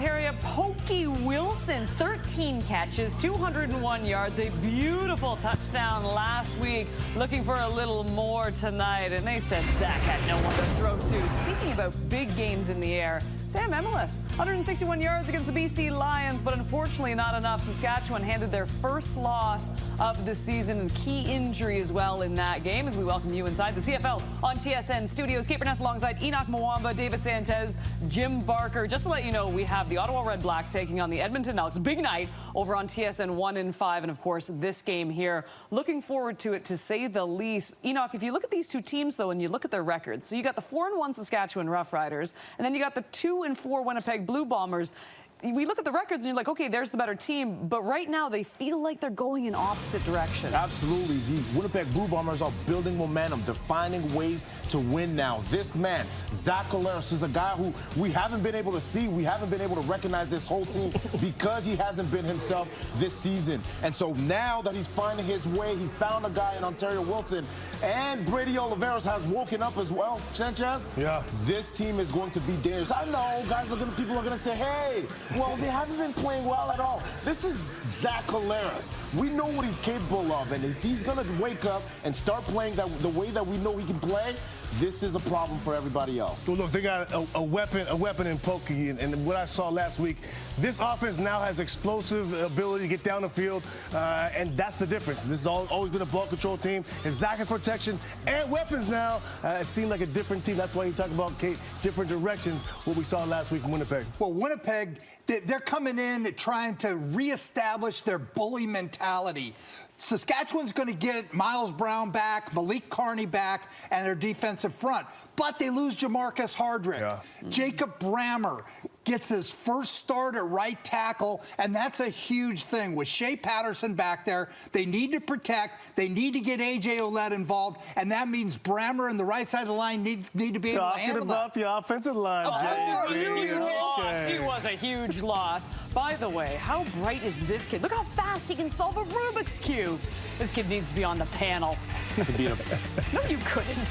Ontario, Pokey Wilson, 13 catches, 201 yards, a beautiful touchdown last week. Looking for a little more tonight, and they said Zach had no one to throw to. Speaking about big games in the air, Sam Emilus, 161 yards against the BC Lions, but unfortunately not enough. Saskatchewan handed their first loss of the season, and key injury as well in that game. As we welcome you inside the CFL on TSN Studios. Kate Burness alongside Enoch Mwamba, Davis Sanchez, Jim Barker. Just to let you know, we have the Ottawa Red Blacks taking on the Edmonton Elks. Big night over on TSN 1 and 5, and of course this game here. Looking forward to it, to say the least. Enoch, if you look at these two teams though, and you look at their records, so you got the 4-1 Saskatchewan Roughriders, and then you got the 2-4 Winnipeg Blue Bombers. We look at the records and you're like, okay, there's the better team. But right now, they feel like they're going in opposite directions. Absolutely. The Winnipeg Blue Bombers are building momentum. They're finding ways to win now. This man, Zach Collaros, is a guy who we haven't been able to see. We haven't been able to recognize this whole team because he hasn't been himself this season. And so now that he's finding his way, he found a guy in Ontario Wilson, and Brady Oliveros has woken up as well. Sanchez? Yeah. This team is going to be dangerous. I know, people are going to say, hey, well, they haven't been playing well at all. This is Zach Collaros. We know what he's capable of, and if he's going to wake up and start playing the way that we know he can play, this is a problem for everybody else. Well, look, they got a weapon in Pokey, and what I saw last week, this offense now has explosive ability to get down the field, and that's the difference. This has always been a ball control team. If Zach has protection and weapons now, it seemed like a different team. That's why you talk about, Kate, different directions, what we saw last week in Winnipeg. Well, Winnipeg, they're coming in trying to reestablish their bully mentality. Saskatchewan's going to get Miles Brown back, Malik Carney back, and their defensive front. But they lose Jamarcus Hardrick. Yeah. Jacob Brammer gets his first start at right tackle, and that's a huge thing. With Shea Patterson back there, they need to protect. They need to get A.J. Ouellette involved, and that means Brammer and the right side of the line need to be able to handle about the offensive line. He was a huge loss. By the way, how bright is this kid? Look how fast he can solve a Rubik's Cube. This kid needs to be on the panel. No, you couldn't.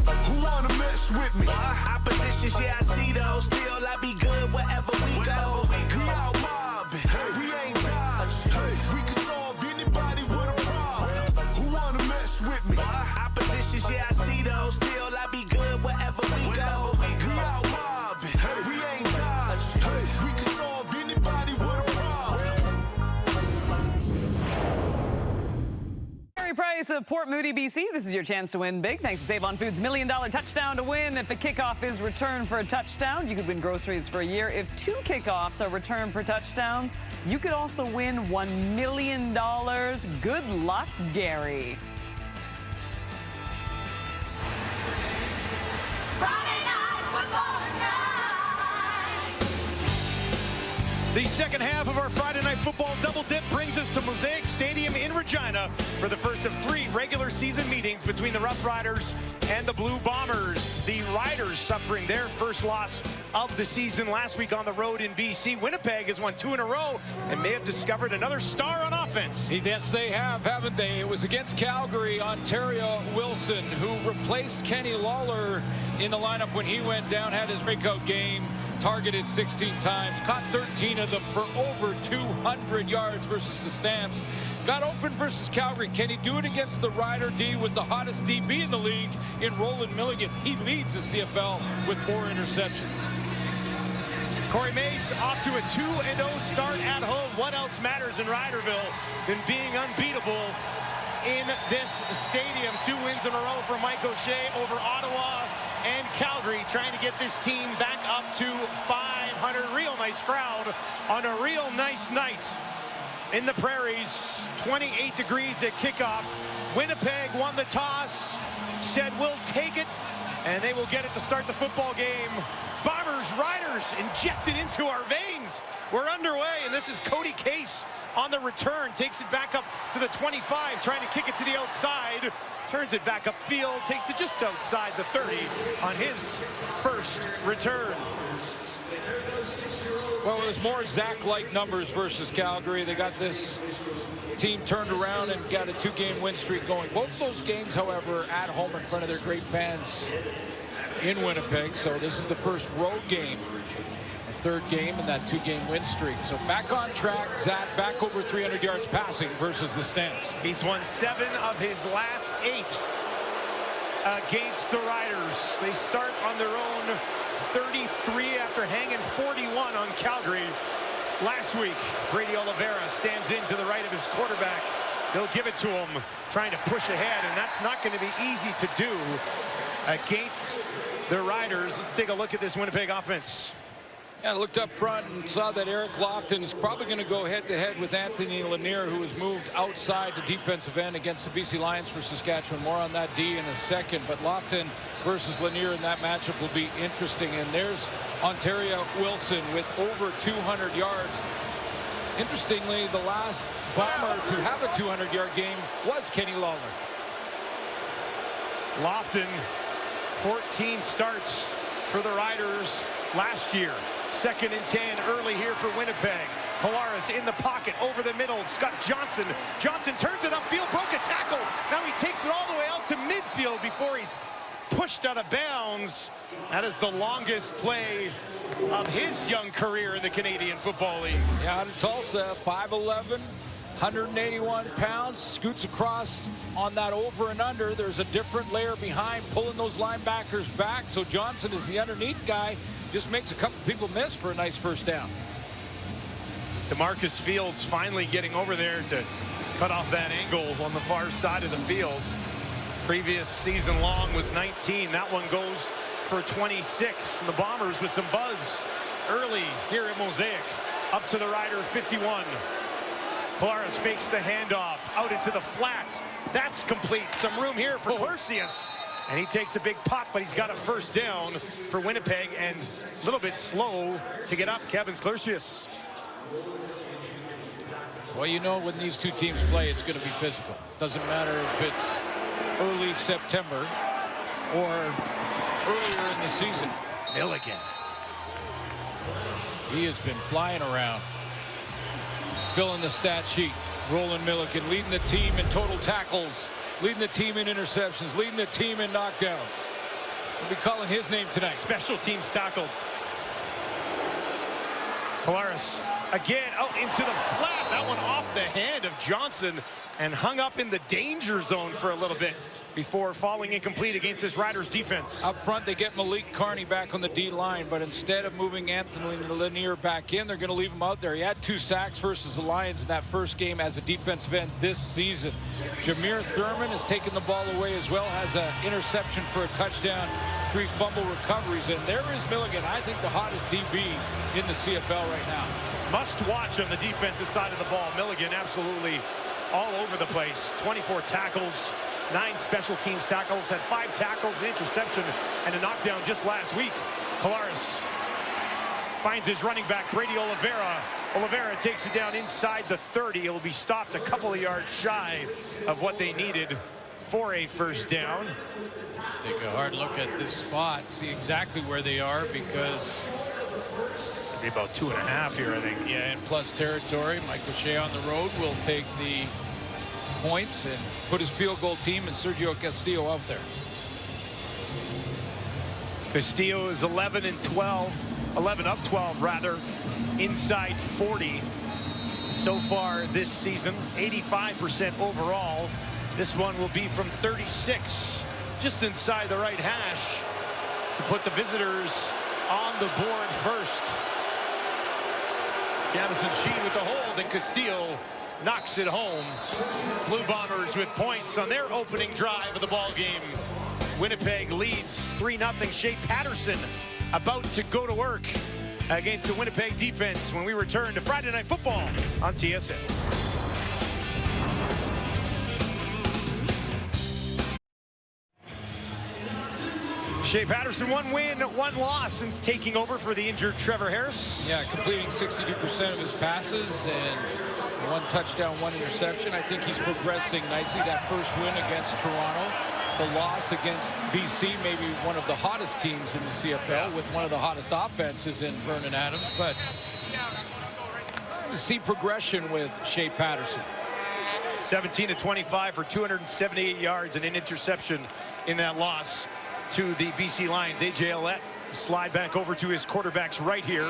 Who wanna mess with me? Oppositions, yeah, I see those. Still, I be good wherever we go. We out mobbing, we ain't dodging. We can solve anybody with a problem. Who wanna mess with me? Oppositions, yeah, I see those. Still, I be good wherever we go. We out mobbing, we ain't dodging. We can solve anybody with a problem. Price of Port Moody, BC. This is your chance to win big. Thanks to Save on Foods' $1 million touchdown to win. If the kickoff is returned for a touchdown, you could win groceries for a year. If 2 kickoffs are returned for touchdowns, you could also win $1 million. Good luck, Gary. The second half of our Friday Night Football Double Dip brings us to Mosaic Stadium in Regina for the first of 3 regular season meetings between the Roughriders and the Blue Bombers. The Riders suffering their first loss of the season last week on the road in BC. Winnipeg has won 2 in a row and may have discovered another star on offense. Yes, they have, haven't they? It was against Calgary, Ontario Wilson, who replaced Kenny Lawler in the lineup when he went down, had his breakout game. Targeted 16 times, caught 13 of them for over 200 yards versus the Stamps. Got open versus Calgary. Can he do it against the Rider D with the hottest DB in the league in Roland Milligan? He leads the CFL with 4 interceptions. Corey Mace off to a 2-0 start at home. What else matters in Riderville than being unbeatable in this stadium? 2 wins in a row for Mike O'Shea over Ottawa and Calgary, trying to get this team back up to 500. Real nice crowd on a real nice night in the Prairies. 28 degrees at kickoff. Winnipeg won the toss, said we'll take it, and they will get it to start the football game. Bombers, Riders injected into our veins. We're underway, and this is Cody Case on the return. Takes it back up to the 25, trying to kick it to the outside. Turns it back upfield, takes it just outside the 30 on his first return. Well, it was more Zach-like numbers versus Calgary. They got this team turned around and got a 2-game win streak going. Both those games, however, at home in front of their great fans. in Winnipeg. So this is the first road game, the third game in that 2-game win streak. So back on track. Zach back over 300 yards passing versus the Stamps. He's won 7 of his last 8 against the Riders. They start on their own 33 after hanging 41 on Calgary last week. Brady Oliveira stands in to the right of his quarterback. They'll give it to him, trying to push ahead, and that's not going to be easy to do against the Riders. Let's take a look at this Winnipeg offense. Yeah, I looked up front and saw that Eric Lofton is probably going to go head-to-head with Anthony Lanier, who has moved outside the defensive end against the BC Lions for Saskatchewan. More on that D in a second, but Lofton versus Lanier in that matchup will be interesting. And there's Ontario Wilson with over 200 yards. Interestingly, the last Bomber to have a 200-yard game was Kenny Lawler. Lofton, 14 starts for the Riders last year. 2nd and 10 early here for Winnipeg. Polaris in the pocket over the middle. Scott Johnson. Johnson turns it upfield, broke a tackle. Now he takes it all the way out to midfield before he's pushed out of bounds. That is the longest play of his young career in the Canadian Football League. Yeah, out of Tulsa, 5'11", 181 pounds, scoots across on that over and under. There's a different layer behind, pulling those linebackers back. So Johnson is the underneath guy, just makes a couple people miss for a nice first down. DeMarcus Fields finally getting over there to cut off that angle on the far side of the field. Previous season long was 19. That one goes for 26. And the Bombers with some buzz early here at Mosaic. Up to the Rider 51. Polaris fakes the handoff out into the flat. That's complete. Some room here for Clercius. And he takes a big pop, but he's got a first down for Winnipeg and a little bit slow to get up. Kevin Clercius. Well, you know, when these two teams play, it's going to be physical. Doesn't matter if it's early September or earlier in the season. Milligan. He has been flying around. Filling the stat sheet. Roland Milligan leading the team in total tackles, leading the team in interceptions, leading the team in knockdowns. We'll be calling his name tonight. Special teams tackles. Polaris again out into the flat. That one off the hand of Johnson and hung up in the danger zone for a little bit before falling incomplete against this Riders defense. Up front, they get Malik Carney back on the D line, but instead of moving Anthony Lanier back in, they're going to leave him out there. He had 2 sacks versus the Lions in that first game as a defensive end this season. Jameer Thurman has taken the ball away as well, has an interception for a touchdown, 3 fumble recoveries, and there is Milligan, I think the hottest DB in the CFL right now. Must watch on the defensive side of the ball. Milligan absolutely all over the place. 24 tackles. 9 special teams tackles, had 5 tackles, an interception, and a knockdown just last week. Polaris finds his running back, Brady Oliveira. Oliveira takes it down inside the 30. He'll be stopped a couple of yards shy of what they needed for a first down. Take a hard look at this spot, see exactly where they are, because it'll be about 2.5 here, I think. Yeah, in plus territory. Mike O'Shea on the road will take the points and put his field goal team and Sergio Castillo out there. Castillo is 11 of 12 rather, inside 40 so far this season, 85% overall. This one will be from 36, just inside the right hash, to put the visitors on the board first. Jamison Sheen with the hold, and Castillo knocks it home. Blue Bombers with points on their opening drive of the ball game. Winnipeg leads 3-0. Shea Patterson about to go to work against the Winnipeg defense when we return to Friday Night Football on TSN. Shea Patterson, 1 win, 1 loss since taking over for the injured Trevor Harris. Yeah, completing 62% of his passes and 1 touchdown, 1 interception. I think he's progressing nicely. That first win against Toronto, the loss against BC, maybe one of the hottest teams in the CFL with one of the hottest offenses in Vernon Adams, but see progression with Shea Patterson. 17 of 25 for 278 yards and an interception in that loss. to the BC Lions. A.J. Ouellette slide back over to his quarterback's right here.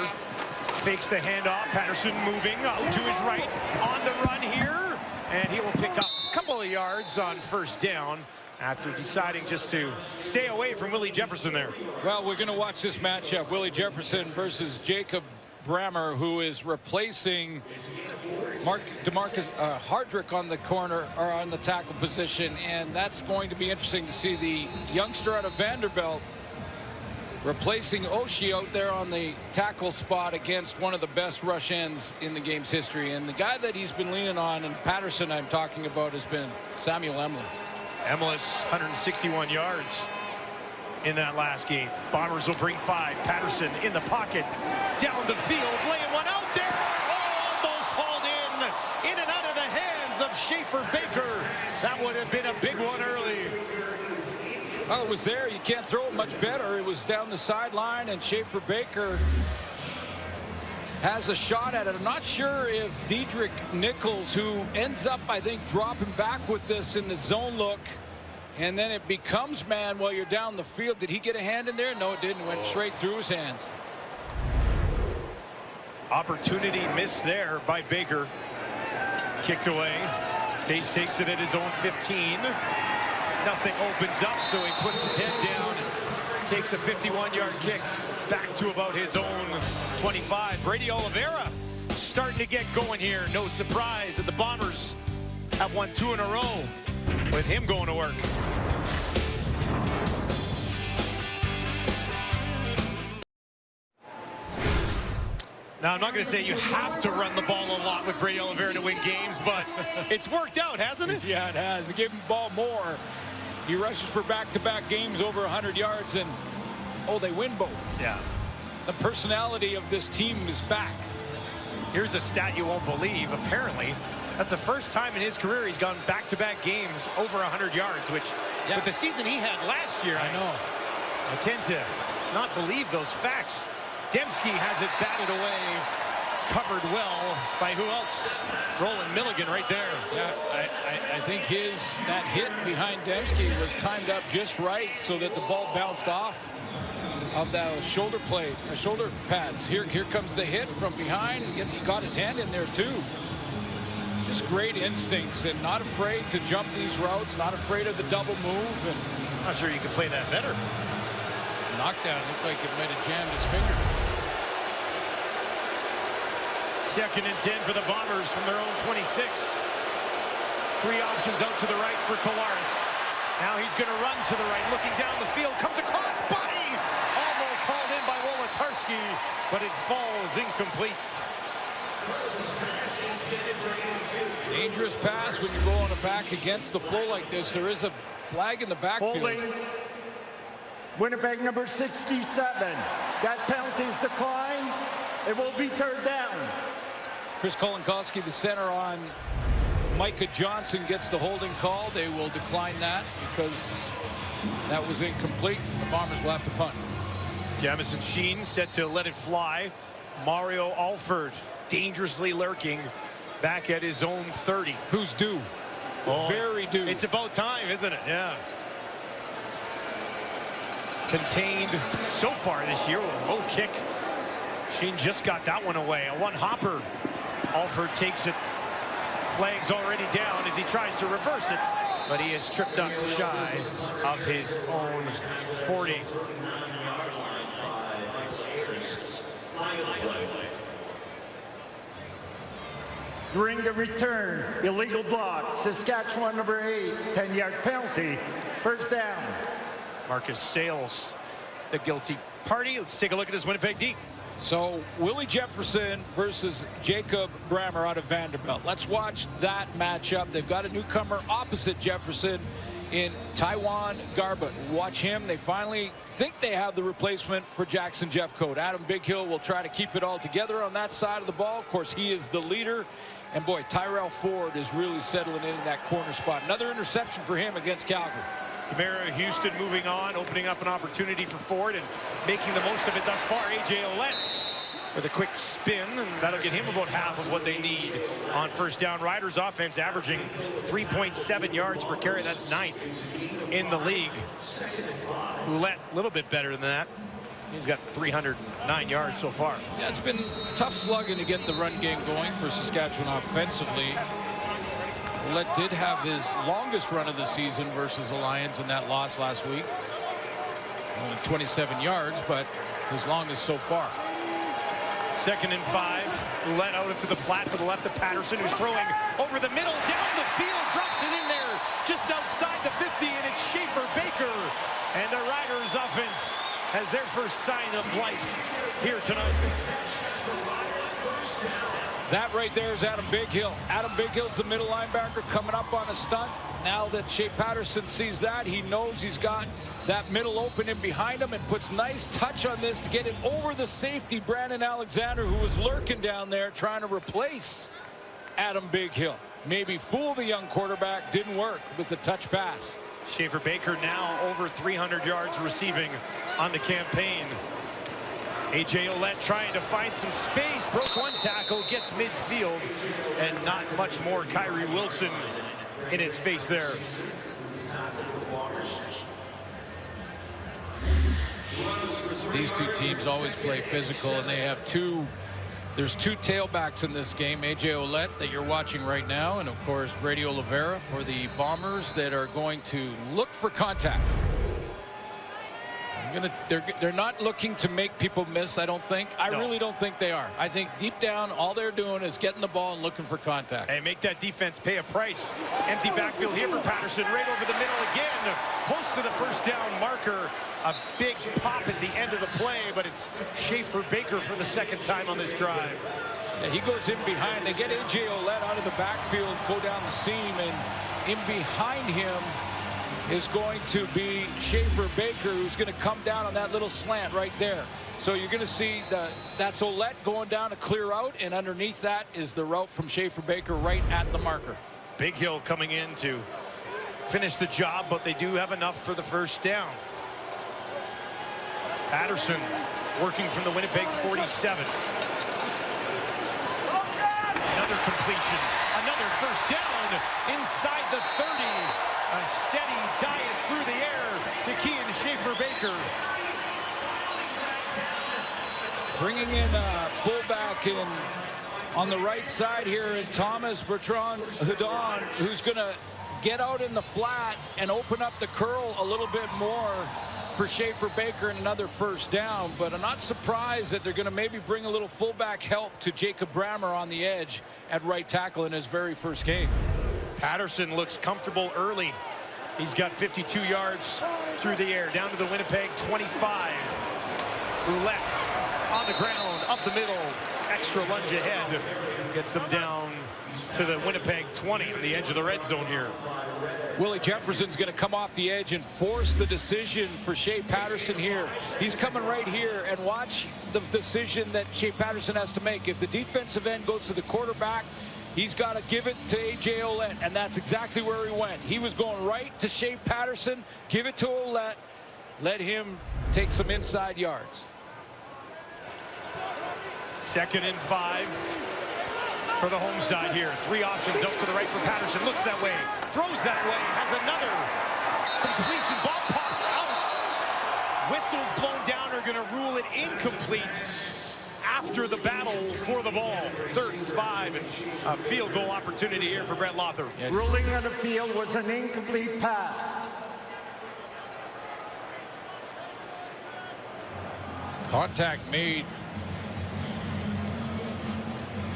Fakes the handoff. Patterson moving out to his right on the run here. And he will pick up a couple of yards on first down after deciding just to stay away from Willie Jefferson there. Well, we're going to watch this matchup. Willie Jefferson versus Jacob Brammer, who is replacing DeMarcus Hardrick on the corner or on the tackle position, and that's going to be interesting to see the youngster out of Vanderbilt replacing Oshie out there on the tackle spot against one of the best rush ends in the game's history. And the guy that he's been leaning on, and Patterson I'm talking about, has been Samuel Emlis. Emlis, 161 yards in that last game. Bombers will bring 5. Patterson in the pocket, down the field, laying one out there. Oh, almost hauled in and out of the hands of Schaefer Baker. That would have been a big one early. Well, it was there. You can't throw it much better. It was down the sideline, and Schaefer Baker has a shot at it. I'm not sure if Diedrich Nichols, who ends up, I think, dropping back with this in the zone look, and then it becomes man while you're down the field. Did he get a hand in there? No, it didn't. It went straight through his hands. Opportunity missed there by Baker. Kicked away. Case takes it at his own 15. Nothing opens up, so he puts his head down and takes a 51-yard kick back to about his own 25. Brady Oliveira starting to get going here. No surprise that the Bombers have won 2 in a row with him going to work. Now, I'm not going to say you have to run the ball a lot with Brady Oliveira to win games, but it's worked out, hasn't it? Yeah, it has. They gave him the ball more. He rushes for back-to-back games over 100 yards, and, oh, they win both. Yeah. The personality of this team is back. Here's a stat you won't believe. Apparently, that's the first time in his career he's gone back-to-back games over 100 yards, which, with the season he had last year, I know. I tend to not believe those facts. Dembski has it batted away, covered well by who else? Roland Milligan right there. Yeah, I think that hit behind Dembski was timed up just right so that the ball bounced off of the shoulder pads. Here comes the hit from behind. He got his hand in there too. Just great instincts and not afraid to jump these routes, not afraid of the double move. And I'm not sure you can play that better. Knockdown looked like it might have jammed his finger. 2nd and 10 for the Bombers from their own 26. 3 options out to the right for Kolaris. Now he's going to run to the right, looking down the field, comes across, body! Almost hauled in by Wolotarski, but it falls incomplete. Dangerous pass when you go on a back against the flow like this. There is a flag in the backfield. Holding. Winnipeg number 67. That penalty's declined. It will be 3rd down. Chris Kolinkowski, the center on Micah Johnson, gets the holding call. They will decline that because that was incomplete. The Bombers will have to punt. Jamison Sheen set to let it fly. Mario Alford dangerously lurking back at his own 30. Who's due? Oh, very due. It's about time, isn't it? Yeah. Contained so far this year with a low kick. Sheen just got that one away. A one hopper. Alford takes it. Flag's already down as he tries to reverse it, but he is tripped up shy of his own 40. During the return, illegal block. Saskatchewan number 8, 10-yard penalty. 1st down. Marcus Sales, the guilty party. Let's take a look at this Winnipeg D. So Willie Jefferson versus Jacob Brammer out of Vanderbilt. Let's watch that matchup. They've got a newcomer opposite Jefferson in Taiwan Garbutt. Watch him. They finally think they have the replacement for Jackson Jeffcoat. Adam Bighill will try to keep it all together on that side of the ball. Of course, he is the leader. And boy, Tyrell Ford is really settling in that corner spot. Another interception for him against Calgary. Camara Houston moving on, opening up an opportunity for Ford and making the most of it thus far. A.J. Ouellette with a quick spin, and that'll get him about half of what they need on first down. Riders offense averaging 3.7 yards per carry. That's 9th in the league. Ouellette a little bit better than that. He's got 309 yards so far. Yeah, it's been tough slugging to get the run game going for Saskatchewan offensively. Ouellette did have his longest run of the season versus the Lions in that loss last week. Only 27 yards, but his longest so far. 2nd and 5. Ouellette out into the flat to the left of Patterson, who's throwing over the middle, down the field, drops it in there, just outside the 50, and it's Schaefer Baker. And the Riders offense has their first sign of life here tonight. That right there is Adam Bighill. Adam Bighill's the middle linebacker coming up on a stunt. Now that Shea Patterson sees that, he knows he's got that middle open in behind him and puts nice touch on this to get it over the safety, Brandon Alexander, who was lurking down there trying to replace Adam Bighill. Maybe fool the young quarterback, didn't work with the touch pass. Schaefer Baker now over 300 yards receiving on the campaign. A.J. Ouellette trying to find some space, broke one tackle, gets midfield, and not much more. Kyrie Wilson in his face there. These two teams always play physical, and they have there's two tailbacks in this game. A.J. Ouellette that you're watching right now, and of course Brady Oliveira for the Bombers that are going to look for contact. They're not looking to make people miss, I don't think. I really don't think they are. I think deep down, all they're doing is getting the ball and looking for contact. Hey, make that defense pay a price. Empty backfield here for Patterson, right over the middle again. Close to the first down marker. A big pop at the end of the play, but it's Schaefer Baker for the 2nd time on this drive. Yeah, he goes in behind. They get A.J. Ouellette out of the backfield, go down the seam, and in behind him is going to be Schaefer Baker, who's going to come down on that little slant right there. So you're going to see that's Ouellette going down to clear out, and underneath that is the route from Schaefer Baker right at the marker. Bighill coming in to finish the job, but they do have enough for the first down. Patterson working from the Winnipeg 47. Another completion, another first down inside the 30. A steady diet through the air to Kean Schaefer Baker. Bringing in fullback in on the right side here, and Thomas Bertrand Hudon, who's going to get out in the flat and open up the curl a little bit more for Schaefer Baker and another first down. But I'm not surprised that they're going to maybe bring a little fullback help to Jacob Brammer on the edge at right tackle in his very first game. Patterson looks comfortable early. He's got 52 yards through the air, down to the Winnipeg 25. Ouellette on the ground, up the middle, extra lunge ahead. Gets them down to the Winnipeg 20 on the edge of the red zone here. Willie Jefferson's going to come off the edge and force the decision for Shea Patterson here. He's coming right here, and watch the decision that Shea Patterson has to make. If the defensive end goes to the quarterback, he's got to give it to A.J. Ouellette, and that's exactly where he went. He was going right to Shea Patterson, give it to Ouellette, let him take some inside yards. 2nd and 5 for the home side here. 3 options out to the right for Patterson. Looks that way, throws that way, has another completion. Ball pops out. Whistles blown down are going to rule it incomplete after the battle for the ball. 3rd and 5, and a field goal opportunity here for Brett Lothar. Yes. Ruling on the field was an incomplete pass. Contact made,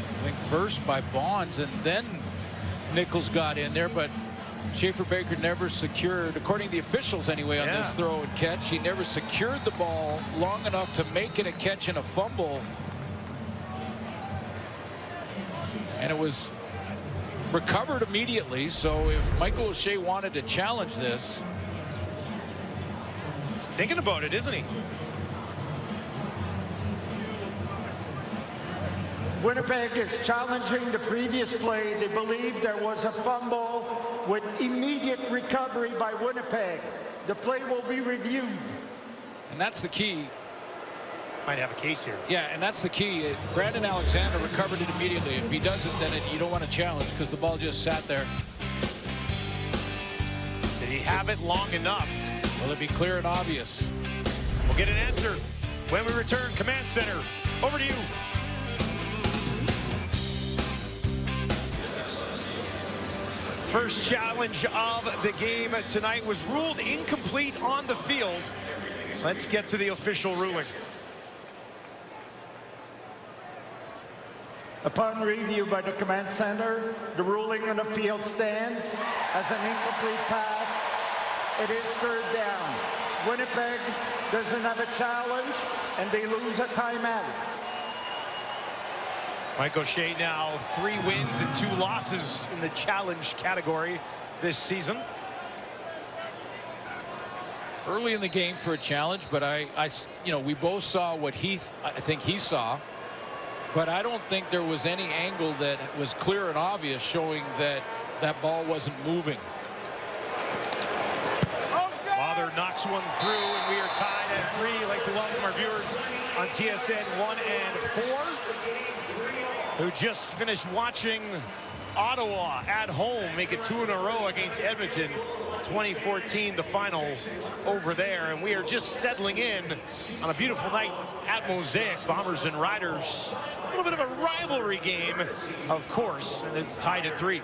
I think, first by Bonds, and then Nichols got in there, but Schaefer Baker never secured, according to the officials anyway, on this throw and catch. He never secured the ball long enough to make it a catch and a fumble. And it was recovered immediately, so if Michael O'Shea wanted to challenge this. He's thinking about it, isn't he? Winnipeg is challenging the previous play. They believe there was a fumble with immediate recovery by Winnipeg. The play will be reviewed. And that's the key. might have a case here. Yeah, and that's the key. Brandon Alexander recovered it immediately. If he doesn't, then you don't want to challenge because the ball just sat there. Did he have it long enough? Will it be clear and obvious? We'll get an answer when we return. Command Center, over to you. First challenge of the game tonight was ruled incomplete on the field. Let's get to the official ruling. Upon review by the Command Center, the ruling on the field stands as an incomplete pass. It is third down. Winnipeg doesn't have a challenge, and they lose a timeout. Mike O'Shea now 3 wins and 2 losses in the challenge category this season. Early in the game for a challenge, but we both saw what I think he saw, but I don't think there was any angle that was clear and obvious showing that that ball wasn't moving. Father knocks one through, and we are tied at 3. I'd like to welcome our viewers on TSN 1 and 4. Who just finished watching Ottawa at home make it 2 in a row against Edmonton. 2014, the final over there. And we are just settling in on a beautiful night at Mosaic. Bombers and Riders. A little bit of a rivalry game, of course, and it's tied at 3.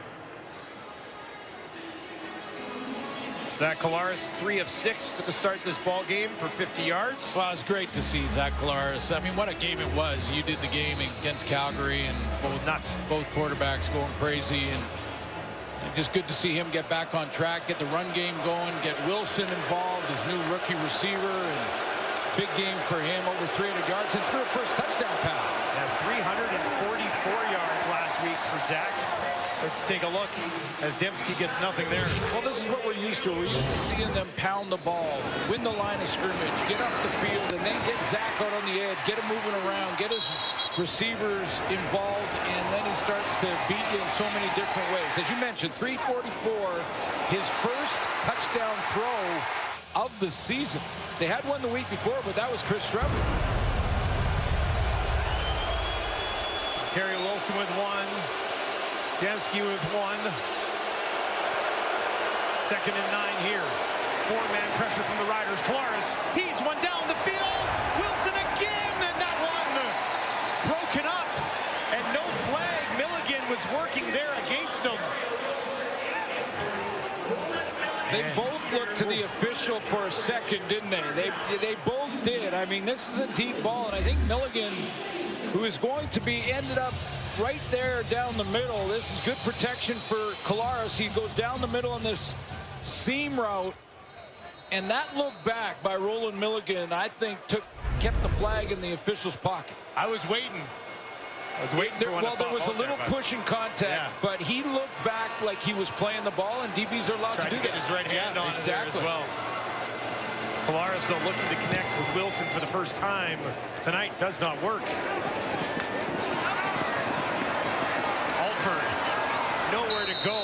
Zach Collaros, 3 of 6 to start this ball game for 50 yards. Well, it's great to see Zach Collaros. I mean, what a game it was. You did the game against Calgary, and both quarterbacks going crazy, and just good to see him get back on track, get the run game going, get Wilson involved, his new rookie receiver, and big game for him, over 300 yards and threw a first touchdown pass. Yeah, 344 yards last week for Zach. Let's take a look as Dembski gets nothing there. Well, this is what we're used to. We're used to seeing them pound the ball, win the line of scrimmage, get up the field, and then get Zach out on the edge, get him moving around, get his receivers involved, and then he starts to beat you in so many different ways. As you mentioned, 344, his first touchdown throw of the season. They had one the week before, but that was Chris Trevor. Terry Wilson with 1. Dembski with 1. 2nd and 9 here. 4-man pressure from the Riders. Collaros heaves one down the field. Wilson again, and that one broken up. And no flag. Milligan was working there against him. They both looked to the official for a second, didn't they? They both did. I mean, this is a deep ball, and I think Milligan, who is going to be, ended up right there down the middle. This is good protection for Collaros. He goes down the middle on this seam route, and that look back by Roland Milligan, I think, kept the flag in the official's pocket. I was waiting. For one. Well, there was a little pushing contact, yeah. But he looked back like he was playing the ball, and DBs are allowed to do get that. his right hand on exactly. there as well. Collaros, though, looking to connect with Wilson for the first time tonight. Does not work. Nowhere to go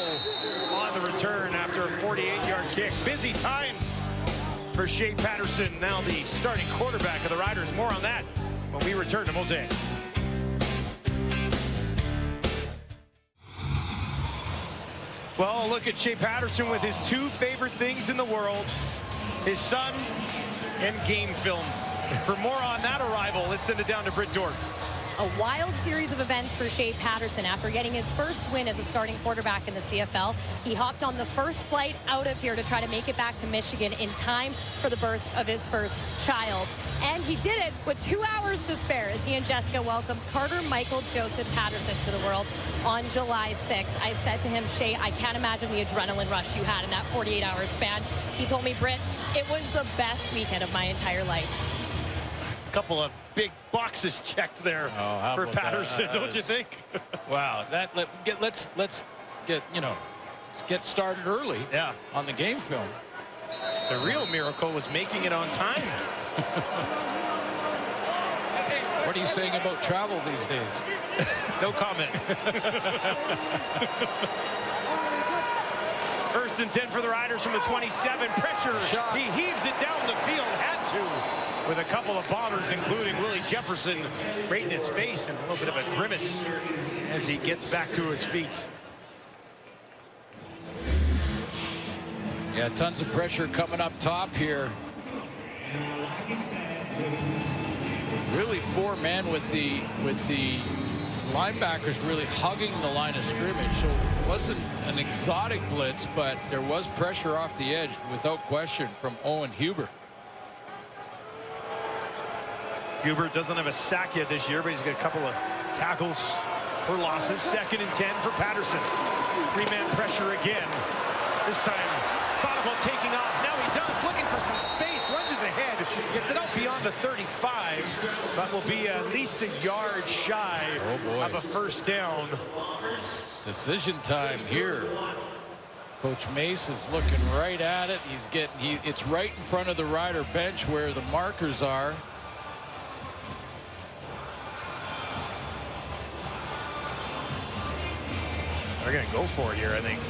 on the return after a 48-yard kick. Busy times for Shea Patterson, now the starting quarterback of the Riders. More on that when we return to Mosaic. Well, look at Shea Patterson with his 2 favorite things in the world, his son and game film. For more on that arrival, let's send it down to Britt Dork. A wild series of events for Shea Patterson. After getting his first win as a starting quarterback in the CFL, he hopped on the first flight out of here to try to make it back to Michigan in time for the birth of his first child. And he did it with 2 hours to spare as he and Jessica welcomed Carter Michael Joseph Patterson to the world on July 6th. I said to him, Shea, I can't imagine the adrenaline rush you had in that 48-hour span. He told me, Britt, it was the best weekend of my entire life. A couple of big boxes checked there for Patterson, don't you think? Wow, let's get started early. Yeah, on the game film. The real miracle was making it on time. What are you saying about travel these days? No comment. 1st and 10 for the Riders from the 27. Pressure. Shot. He heaves it down the field. Had to. with a couple of bombers, including Willie Jefferson, right in his face and a little bit of a grimace as he gets back to his feet. Yeah, tons of pressure coming up top here. Really 4 men with the linebackers really hugging the line of scrimmage. So it wasn't an exotic blitz, but there was pressure off the edge without question from Owen Huber. Huber doesn't have a sack yet this year, but he's got a couple of tackles for losses. 2nd and 10 for Patterson. 3-man pressure again. This time thought about taking off. Now he does, looking for some space, lunges ahead, gets it out beyond the 35, but will be at least a yard shy of a first down. Decision time here. Coach Mace is looking right at it. It's right in front of the Rider bench where the markers are. They're going to go for it here, I think.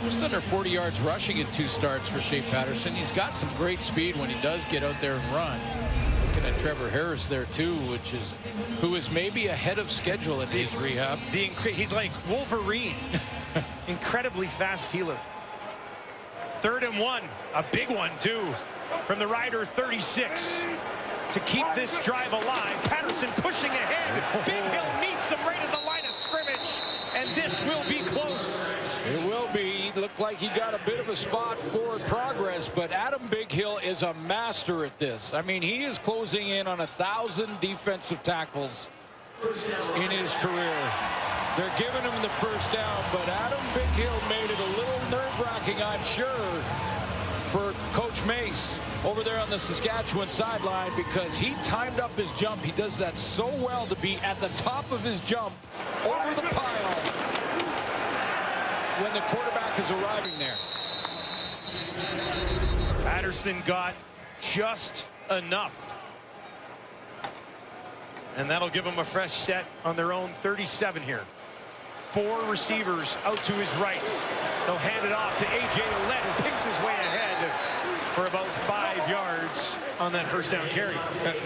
Just under 40 yards rushing in 2 starts for Shea Patterson. He's got some great speed when he does get out there and run. Looking at Trevor Harris there too, who is maybe ahead of schedule in his rehab. He's like Wolverine. Incredibly fast healer. 3rd and 1, a big one too, from the Rider 36 to keep this drive alive. Patterson pushing ahead. Big Hill meets him right at the line of scrimmage, and this will be close. It will be. He looked like he got a bit of a spot forward progress, but Adam Big Hill is a master at this. I mean, he is closing in on 1,000 defensive tackles in his career. They're giving him the first down, but Adam Big Hill made it a little nerve-wracking, I'm sure, for Coach Mace over there on the Saskatchewan sideline, because he timed up his jump. He does that so well to be at the top of his jump over the pile when the quarterback is arriving there. Patterson got just enough, and that'll give them a fresh set on their own 37 here. 4 receivers out to his right. They'll hand it off to A.J. Ouellette, who picks his way ahead for about 5 yards on that first down carry.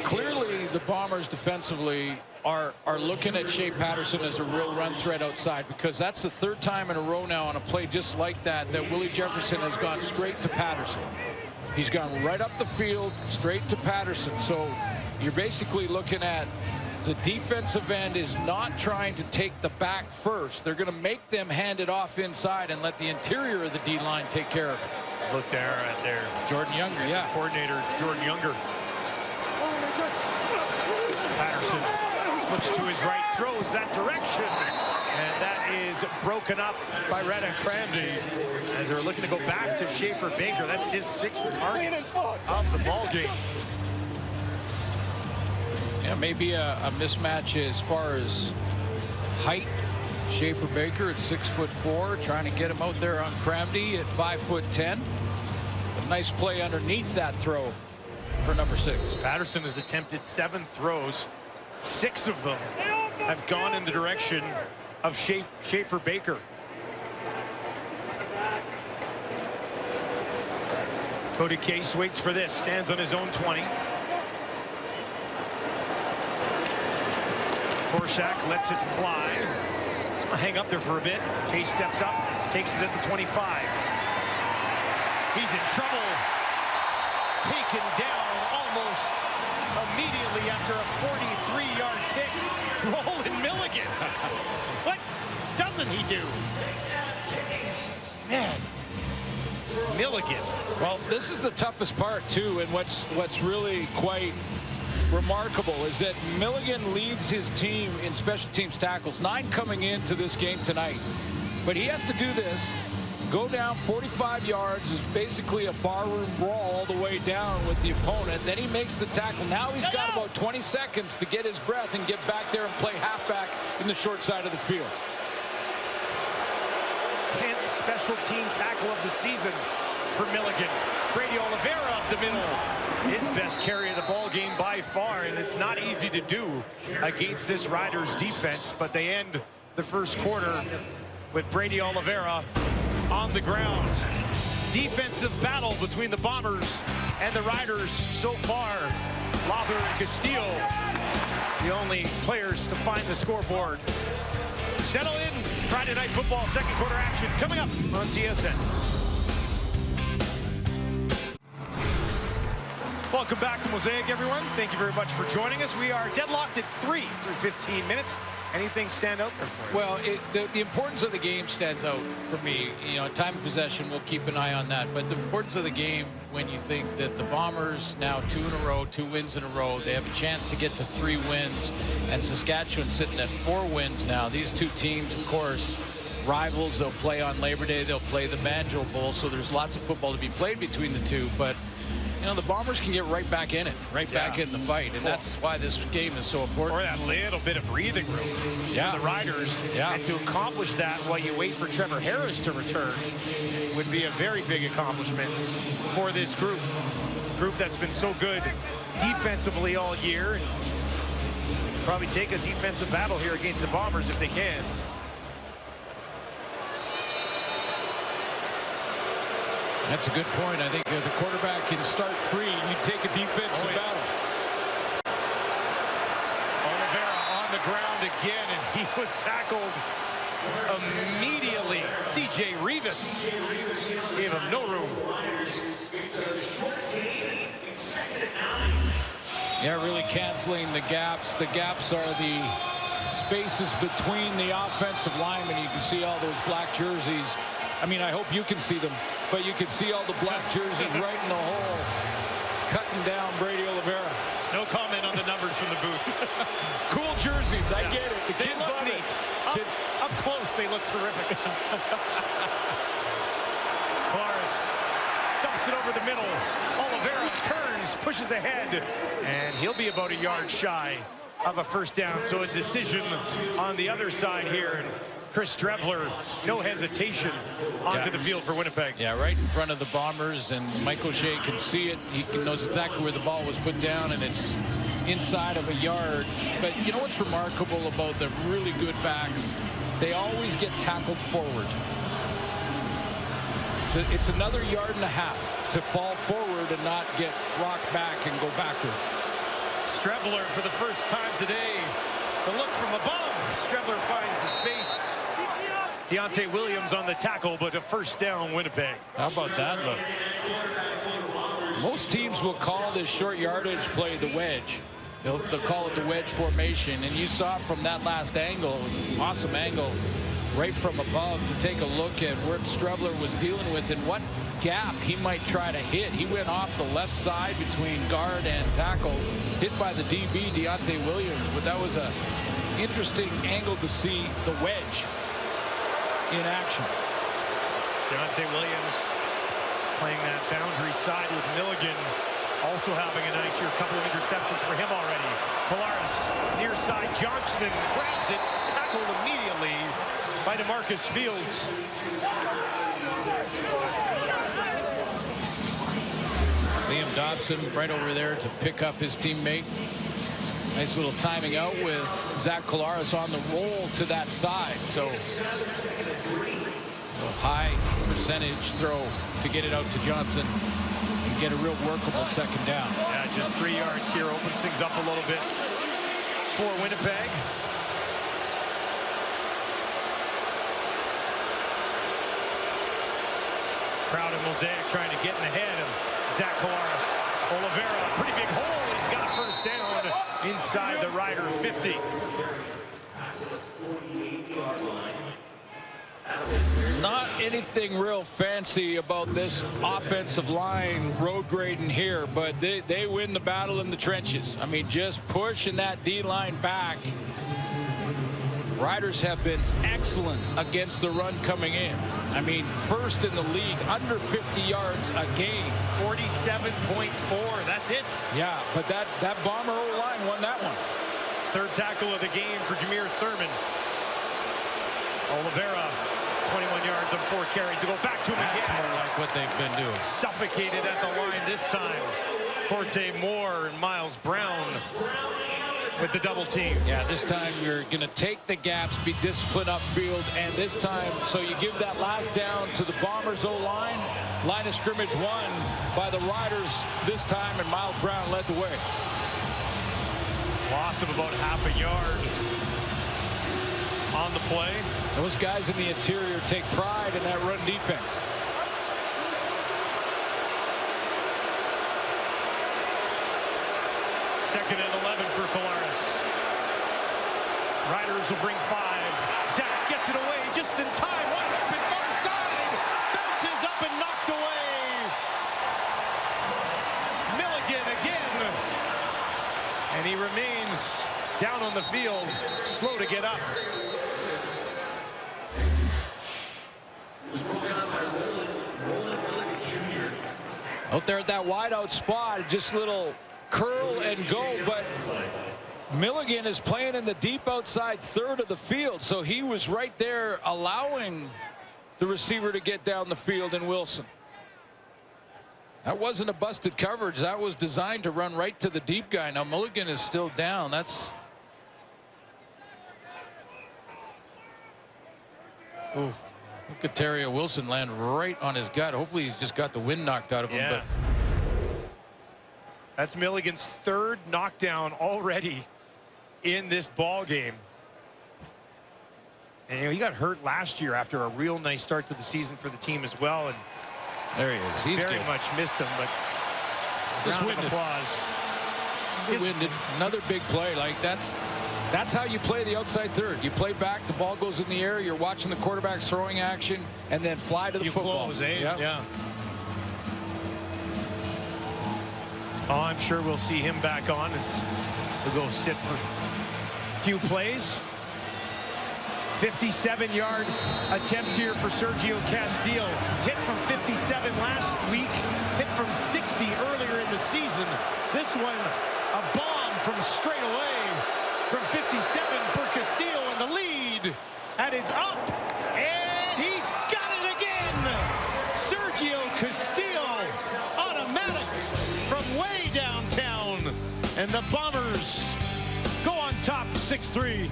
Clearly, the Bombers defensively are looking at Shea Patterson as a real run threat outside, because that's the 3rd time in a row now on a play just like that Willie Jefferson has gone straight to Patterson. He's gone right up the field, straight to Patterson. So you're basically looking at the defensive end is not trying to take the back first. They're going to make them hand it off inside and let the interior of the D-line take care of it. Look there at their Jordan Younger, yeah. Coordinator Jordan Younger. Patterson looks to his right, throws that direction, and that is broken up by Retta Cramsey as they're looking to go back to Schaefer Baker. That's his 6th target of the ball game. Yeah, maybe a mismatch as far as height. Schaefer Baker at 6'4", trying to get him out there on Cramsey at 5'10". A nice play underneath that throw for number 6. Patterson has attempted 7 throws. 6 of them have gone in the direction of Schaefer Baker. Cody Case waits for this, stands on his own 20. Korshak lets it fly. I'll hang up there for a bit. Case steps up, takes it at the 25. He's in trouble. Taken down almost immediately after a 43-yard kick. Roland Milligan. What doesn't he do? Man, Milligan. Well, this is the toughest part too, and what's really quite remarkable is that Milligan leads his team in special teams tackles, 9 coming into this game tonight, but he has to do this, go down 45 yards, is basically a barroom brawl all the way down with the opponent, then he makes the tackle. Now he's got about 20 seconds to get his breath and get back there and play halfback in the short side of the field. 10th special team tackle of the season for Milligan. Brady Oliveira up the middle. His best carry of the ball game by far, and it's not easy to do against this Riders defense, but they end the first quarter with Brady Oliveira on the ground. Defensive battle between the Bombers and the Riders so far Lawler and Castillo, the only players to find the scoreboard. Settle in. Friday Night Football second quarter action coming up on TSN. Welcome back to Mosaic, everyone. Thank you very much for joining us. We are deadlocked at 3 through 15 minutes. Anything stand out there for you? Well, the importance of the game stands out for me. You know, time of possession, we'll keep an eye on that. But the importance of the game, when you think that the Bombers now 2 in a row, 2 wins in a row, they have a chance to get to 3 wins, and Saskatchewan sitting at 4 wins now. These two teams, of course, rivals. They'll play on Labor Day. They'll play the Banjo Bowl. So there's lots of football to be played between the two. But you know, the Bombers can get right back in it, back in the fight, and that's why this game is so important. Or that little bit of breathing room for the Riders. And to accomplish that while you wait for Trevor Harris to return would be a very big accomplishment for this group. A group that's been so good defensively all year. And probably take a defensive battle here against the Bombers if they can. That's a good point. I think as a quarterback can start 3, you take a defensive battle. Oliveira on the ground again, and he was tackled immediately. C.J. Rivas gave him no room. Yeah, really canceling the gaps. The gaps are the spaces between the offensive linemen. You can see all those black jerseys. I mean, I hope you can see them, but you can see all the black jerseys right in the hole, cutting down Brady Oliveira. No comment on the numbers from the booth. Cool jerseys, I get it. The kids love it. Up close, they look terrific. Claris dumps it over the middle. Oliveira turns, pushes ahead, and he'll be about a yard shy of a first down. So a decision on the other side here. Chris Strevler, no hesitation onto the field for Winnipeg. Yeah, right in front of the Bombers, and Mike O'Shea can see it. He knows exactly where the ball was put down, and it's inside of a yard. But you know what's remarkable about the really good backs? They always get tackled forward. So it's another yard and a half to fall forward and not get rocked back and go backward. Strevler for the first time today. The look from above. Strevler finds the space. Deontay Williams on the tackle, but a first down Winnipeg. How about that look? Most teams will call this short yardage play the wedge. They'll call it the wedge formation, and you saw from that last angle, awesome angle, right from above to take a look at where Strevler was dealing with and what gap he might try to hit. He went off the left side between guard and tackle, hit by the DB, Deontay Williams, but that was a interesting angle to see the wedge in action. Deontay Williams playing that boundary side with Milligan, also having a nice year. A couple of interceptions for him already. Polaris near side. Johnson grabs it, tackled immediately by DeMarcus Fields. Liam Dobson right over there to pick up his teammate. Nice little timing out with Zach Collaros on the roll to that side. So a high percentage throw to get it out to Johnson and get a real workable second down. Yeah, just 3 yards here opens things up a little bit for Winnipeg. Crowd of Mosaic trying to get in the head of Zach Collaros. Oliveira, pretty big hole. He's got a first down inside the Rider 50. Not anything real fancy about this offensive line road grading here, but they win the battle in the trenches. I mean, just pushing that D-line back. Riders have been excellent against the run coming in. I mean, first in the league, under 50 yards a game. 47.4, that's it. Yeah, but that Bomber O-line won that one. Third tackle of the game for Jameer Thurman. Oliveira, 21 yards on 4 carries. To go back to him again. That's more like what they've been doing. Suffocated at the line this time. Corte Moore and Miles Brown with the double team. Yeah, this time you're going to take the gaps, be disciplined upfield, and this time, so you give that last down to the Bombers O-line. Line of scrimmage won by the Riders this time, and Miles Brown led the way. Loss of about half a yard on the play. Those guys in the interior take pride in that run defense. Second and 11 for Colares. Riders will bring 5. Zach gets it away just in time. Wide open far side. Bounces up and knocked away. Milligan again. And he remains down on the field, slow to get up. Out there at that wideout spot, just a little curl and go, but Milligan is playing in the deep outside third of the field, so he was right there allowing the receiver to get down the field in Wilson. That wasn't a busted coverage. That was designed to run right to the deep guy. Now Milligan is still down. That's... Ooh. Look at Terry Wilson land right on his gut. Hopefully he's just got the wind knocked out of him. Yeah. But that's Milligan's 3rd knockdown already in this ball game. And you know, he got hurt last year after a real nice start to the season for the team as well. And there he is. He's very good. much missed him, but Just round of winded. applause. Winded. Another big play. Like that's how you play the outside third. You play back, the ball goes in the air, you're watching the quarterback's throwing action, and then fly to the football. Close, eh? Yep. Yeah. Oh, I'm sure we'll see him back on as we'll go sit for a few plays. 57-yard attempt here for Sergio Castillo. Hit from 57 last week, hit from 60 earlier in the season. This one, a bomb from straight away from 57 for Castillo, and the lead that is up, and he's got it again. Sergio Castillo, automatic from way downtown, and the Bombers go on top 6-3.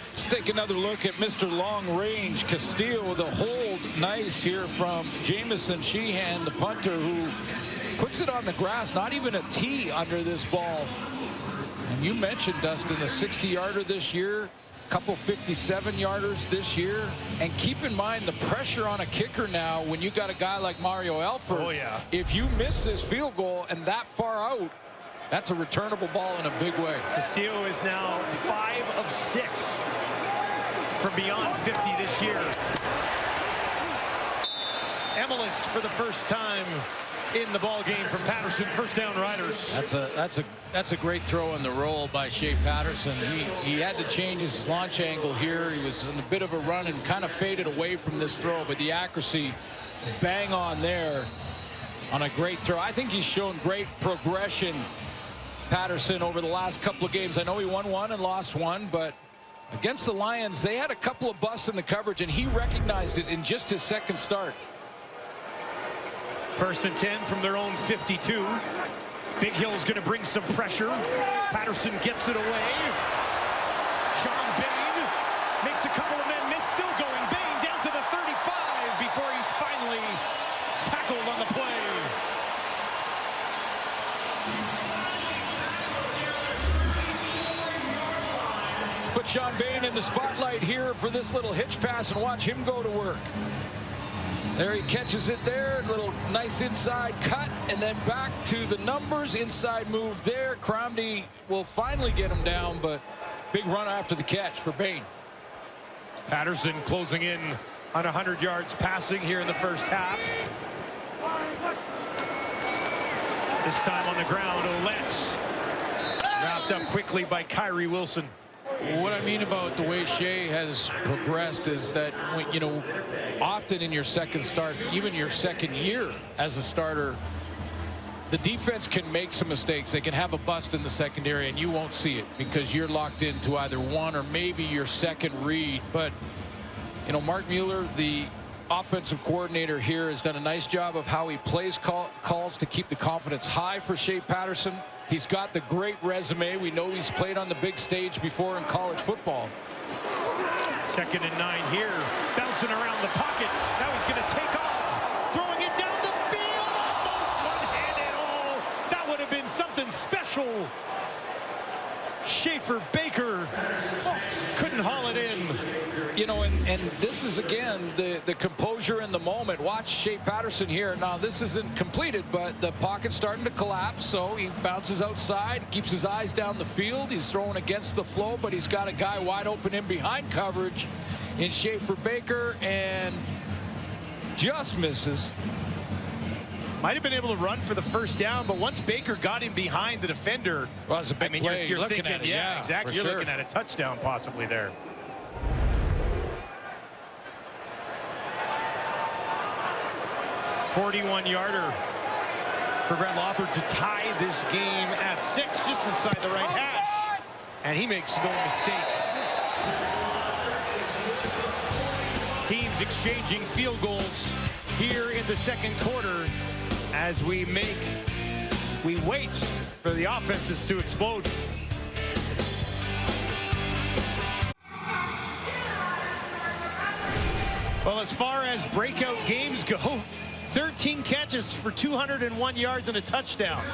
Let's take another look at Mr. Long Range Castillo with a hold nice here from Jamison Sheehan, the punter, who puts it on the grass, not even a tee under this ball. And you mentioned, Dustin, a 60-yarder this year, a couple 57-yarders this year. And keep in mind the pressure on a kicker now when you got a guy like Mario Alford. Oh, yeah. If you miss this field goal and that far out, that's a returnable ball in a big way. Castillo is now 5 of 6 from beyond 50 this year. Emelis for the first time in the ball game from Patterson. First down, Riders. That's a great throw in the roll by Shea Patterson. He had to change his launch angle here. He was in a bit of a run and kind of faded away from this throw, but the accuracy bang on there on a great throw. I think he's shown great progression, Patterson, over the last couple of games. I know he won one and lost one, but against the Lions, they had a couple of busts in the coverage, and he recognized it in just his second start. First and 10 from their own 52. Big Hill's going to bring some pressure. Patterson gets it away. Sean Bain makes a couple of men miss. Still going. Bain down to the 35 before he's finally tackled on the play. Put Sean Bain in the spotlight here for this little hitch pass and watch him go to work. There he catches it there, little nice inside cut, and then back to the numbers, inside move there. Cromdy will finally get him down, but big run after the catch for Bain. Patterson closing in on 100 yards passing here in the first half. This time on the ground, Oletz wrapped up quickly by Kyrie Wilson. What I mean about the way Shea has progressed is that, when, you know, often in your second start, even your second year as a starter, the defense can make some mistakes. They can have a bust in the secondary, and you won't see it because you're locked into either one or maybe your second read. But, you know, Mark Mueller, the offensive coordinator here, has done a nice job of how he plays calls to keep the confidence high for Shea Patterson. He's got the great resume. We know he's played on the big stage before in college football. Second and 9 here. Bouncing around the pocket. Now he's going to take off. Throwing it down the field. Marshall. Schaefer Baker couldn't haul it in. You know, and this is, again, the composure in the moment. Watch Shea Patterson here. Now, this isn't completed, but the pocket's starting to collapse, so he bounces outside, keeps his eyes down the field. He's throwing against the flow, but he's got a guy wide open in behind coverage in Schaefer Baker, and just misses. Might have been able to run for the first down, but once Baker got him behind the defender, well, it's a big play. You're looking thinking, at it, yeah, exactly. You're sure. looking at a touchdown possibly there. $41-yarder for Brett Lothar to tie this game at 6, just inside the right hash. And he makes no mistake. Teams exchanging field goals here in the second quarter as we wait for the offenses to explode. Well, as far as breakout games go, 13 catches for 201 yards and a touchdown.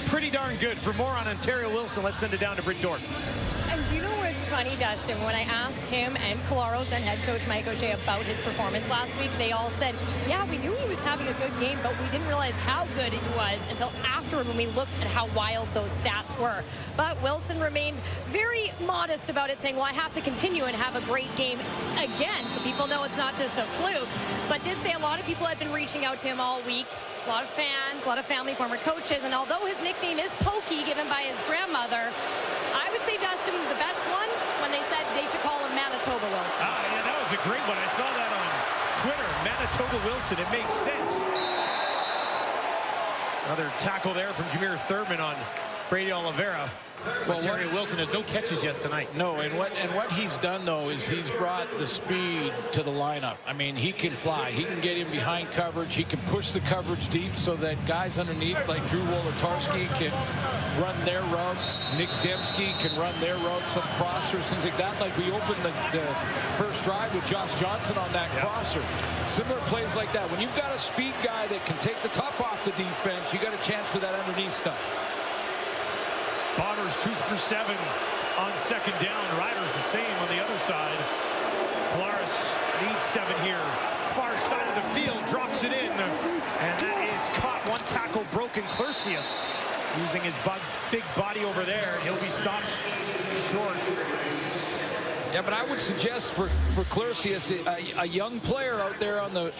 Pretty darn good. For more on Ontario Wilson, let's send it down to Britt Dorf. And do you know what's funny, Dustin? When I asked him and Colaros and head coach Mike O'Shea about his performance last week, they all said, yeah, we knew he was having a good game, but we didn't realize how good he was until afterward when we looked at how wild those stats were. But Wilson remained very modest about it, saying, well, I have to continue and have a great game again, so people know it's not just a fluke. But did say a lot of people had been reaching out to him all week. A lot of fans, a lot of family, former coaches, and although his nickname is Pokey, given by his grandmother, I would say, Dustin, the best one when they said they should call him Manitoba Wilson. Ah, yeah, that was a great one. I saw that on Twitter. Manitoba Wilson. It makes sense. Another tackle there from Jameer Thurman on Brady Oliveira. Well, Terry Wilson has no catches yet tonight. No, and what he's done, though, is he's brought the speed to the lineup. I mean, he can fly. He can get in behind coverage. He can push the coverage deep so that guys underneath, like Drew Wolotarski, can run their routes. Nick Dembski can run their routes, some crossers, things like that. Like we opened the first drive with Josh Johnson on that crosser. Similar plays like that. When you've got a speed guy that can take the top off the defense, you got a chance for that underneath stuff. Bombers 2 for 7 on second down. Riders the same on the other side. Polaris needs 7 here. Far side of the field, drops it in. And that is caught. One tackle broken. Clercius using his big body over there. He'll be stopped short. Yeah, but I would suggest for Clercius, a young player out there on the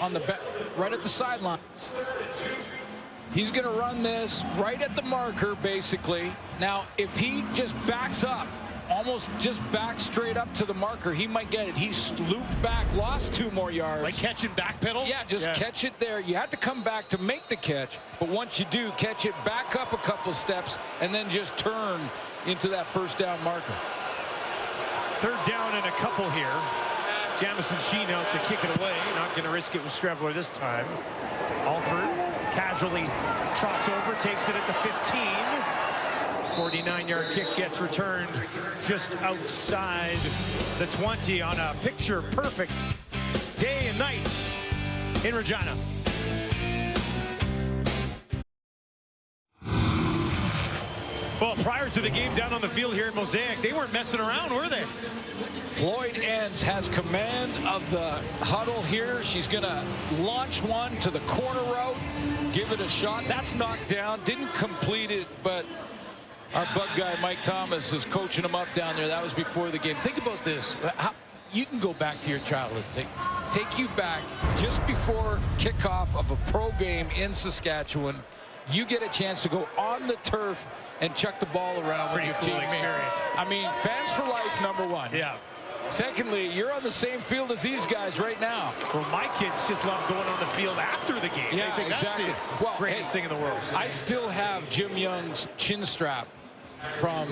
right at the sideline. He's going to run this right at the marker, basically. Now, if he just backs up, almost just backs straight up to the marker, he might get it. He's looped back, lost 2 more yards. Like catching back pedal? Yeah, just catch it there. You have to come back to make the catch, but once you do, catch it back up a couple steps and then just turn into that first down marker. Third down and a couple here. Jamison Sheen out to kick it away. Not going to risk it with Strevler this time. Alford casually trots over, takes it at the 15. 49-yard kick gets returned just outside the 20 on a picture-perfect day and night in Regina. Well, prior to the game down on the field here at Mosaic, they weren't messing around, were they? Floyd Enns has command of the huddle here. She's going to launch one to the corner route, give it a shot. That's knocked down, didn't complete it, but our bug guy, Mike Thomas, is coaching him up down there. That was before the game. Think about this. You can go back to your childhood. Take you back just before kickoff of a pro game in Saskatchewan. You get a chance to go on the turf and chuck the ball around with your team. Experience. I mean, fans for life, number one. Yeah. Secondly, you're on the same field as these guys right now. Well, my kids just love going on the field after the game. Yeah, they think exactly. That's the greatest thing in the world. I still have Jim Young's chin strap from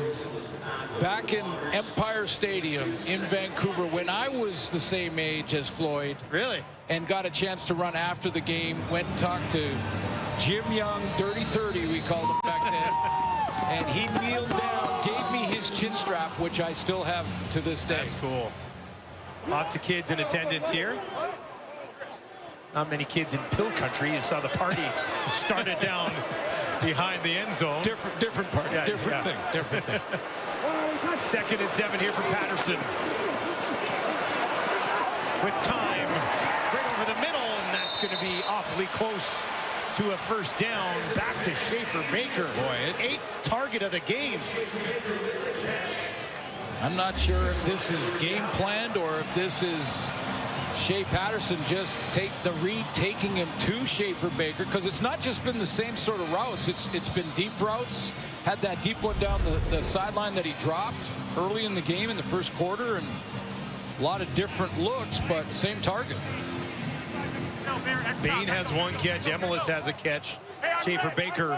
back in Empire Stadium in Vancouver when I was the same age as Floyd. Really? And got a chance to run after the game. Went and talked to Jim Young, Dirty 30, we called him back then. And he kneeled down, gave me his chin strap, which I still have to this day. That's cool. Lots of kids in attendance here. Not many kids in Pill Country. You saw the party started down behind the end zone. Different part. Yeah, different thing. Different thing. 2nd and 7 here for Patterson. With time, right over the middle, and that's going to be awfully close to a first down. Back to Schaefer Baker. Boy, His 8th target of the game. I'm not sure if this is game planned or if this is Shea Patterson just taking him to Schaefer Baker, because it's not just been the same sort of routes. It's been deep routes. Had that deep one down the sideline that he dropped early in the game in the first quarter, and a lot of different looks, but same target. Bain has 1 catch. Emelis has a catch. Schaefer Baker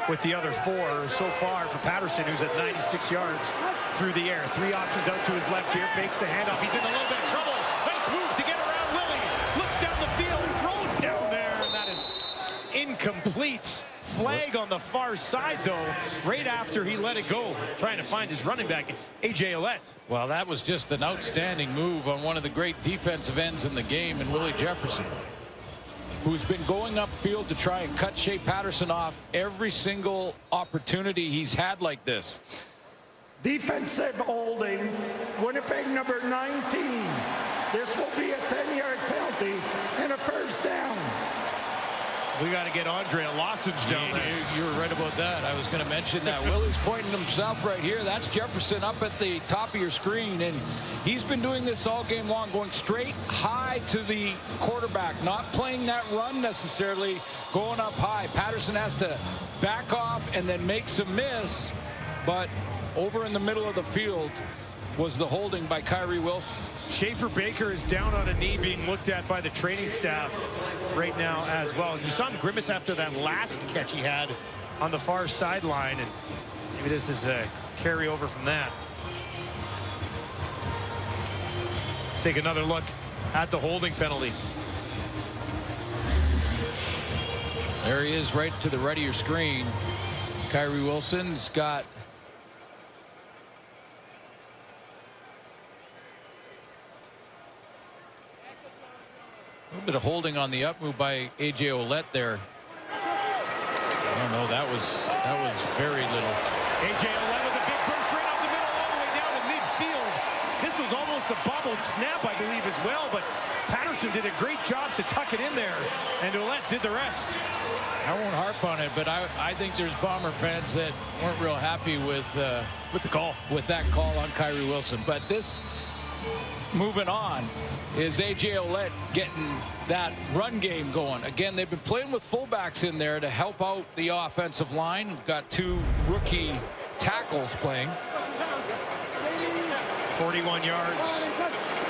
with the other 4 so far for Patterson, who's at 96 yards through the air. 3 options out to his left here. Fakes the handoff. He's in a little bit of trouble. Nice move to get around Willie. Looks down the field. Throws down there. And that is incomplete. Flag on the far side, though, right after he let it go, trying to find his running back, A.J. Ouellette. Well, that was just an outstanding move on one of the great defensive ends in the game, and Willie Jefferson, who's been going upfield to try and cut Shea Patterson off every single opportunity he's had like this. Defensive holding, Winnipeg number 19. This will be a 10-yard penalty and a first down. We got to get Andre a lozenge down there. You were right about that. I was going to mention that. Willie's pointing himself right here. That's Jefferson up at the top of your screen, and he's been doing this all game long, going straight high to the quarterback, not playing that run necessarily, going up high. Patterson has to back off and then make some miss, but over in the middle of the field was the holding by Kyrie Wilson. Schaefer Baker is down on a knee, being looked at by the training staff right now as well. You saw him grimace after that last catch he had on the far sideline, and maybe this is a carryover from that. Let's take another look at the holding penalty. There he is, right to the right of your screen. Kyrie Wilson's got a little bit of holding on the up move by A.J. Ouellette there. I don't know. That was very little. A.J. Ouellette with a big burst right up the middle, all the way down to midfield. This was almost a bobbled snap, I believe, as well. But Patterson did a great job to tuck it in there, and Ouellette did the rest. I won't harp on it, but I think there's Bomber fans that weren't real happy with the call, with that call on Kyrie Wilson. But this, moving on, is A.J. Ouellette getting that run game going. Again, they've been playing with fullbacks in there to help out the offensive line. We've got 2 rookie tackles playing. 41 yards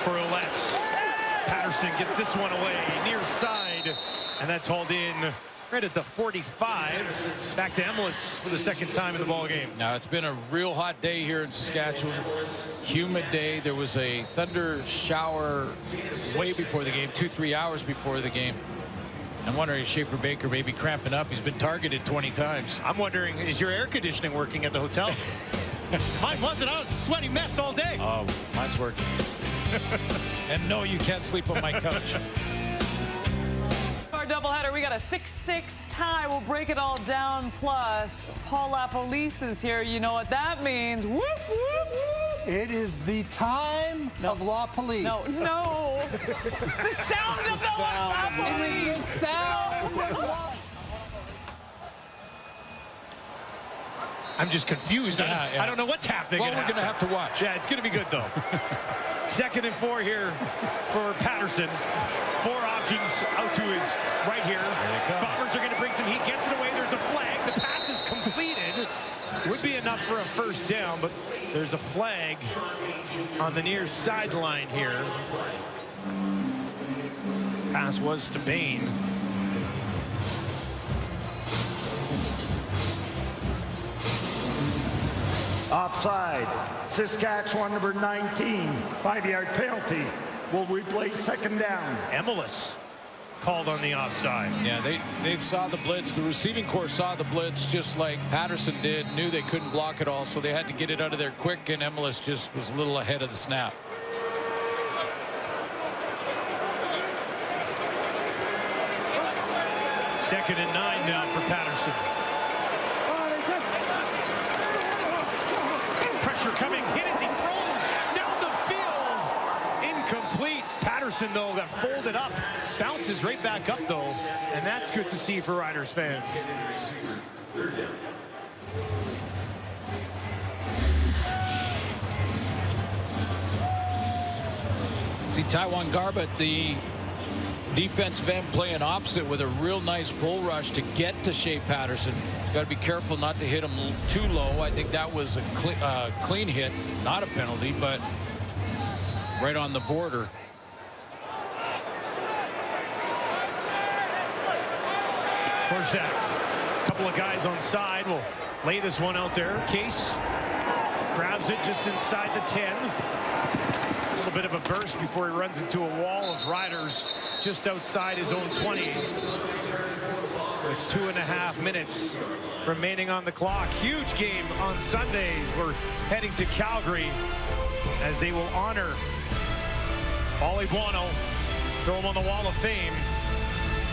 for Ouellette. Patterson gets this one away near side, and that's hauled in right at the 45. Back to Emelis for the 2nd time in the ball game. Now, it's been a real hot day here in Saskatchewan. Humid day. There was a thunder shower way before the game, 2-3 hours before the game. I'm wondering if Schaefer Baker may be cramping up. He's been targeted 20 times. I'm wondering, is your air conditioning working at the hotel? Mine wasn't. I was a sweaty mess all day. Oh, mine's working. And no, you can't sleep on my couch. Our doubleheader, we got a 6-6 tie. We'll break it all down. Plus, Paul LaPolice is here. You know what that means. Whoop, whoop, whoop. It is the time of La Police. No. It's the sound of the LaPolice. It is the sound of La. I'm just confused. Yeah. I don't know what's happening. Well, we're going to have to watch. Yeah, it's going to be good, though. 2nd and 4 here for Patterson. 4 options out to his right here. Bombers are going to bring some heat. Gets it away. There's a flag. The pass is completed. Would be enough for a first down, but there's a flag on the near sideline here. Pass was to Bain. Offside. Saskatchewan number 19. 5-yard penalty. Will replay 2nd down. Emelis called on the offside. Yeah, they saw the blitz. The receiving corps saw the blitz just like Patterson did, knew they couldn't block it all, so they had to get it out of there quick, and Emelis just was a little ahead of the snap. Second and 9 now for Patterson. pressure coming. Hit as he throws down the field. Incomplete. Patterson, though, got folded up. Bounces right back up, though. And that's good to see for Riders fans. See Taiwan Garbutt, the defensive end, playing opposite with a real nice bull rush to get to Shea Patterson. Got to be careful not to hit him too low. I think that was a clean hit, not a penalty, but right on the border. Horszak, a couple of guys on side will lay this one out there. Case grabs it just inside the 10. A little bit of a burst before he runs into a wall of Riders just outside his own 20. With 2.5 minutes remaining on the clock. Huge game on Sundays. We're heading to Calgary as they will honor Ollie Buono, throw him on the Wall of Fame.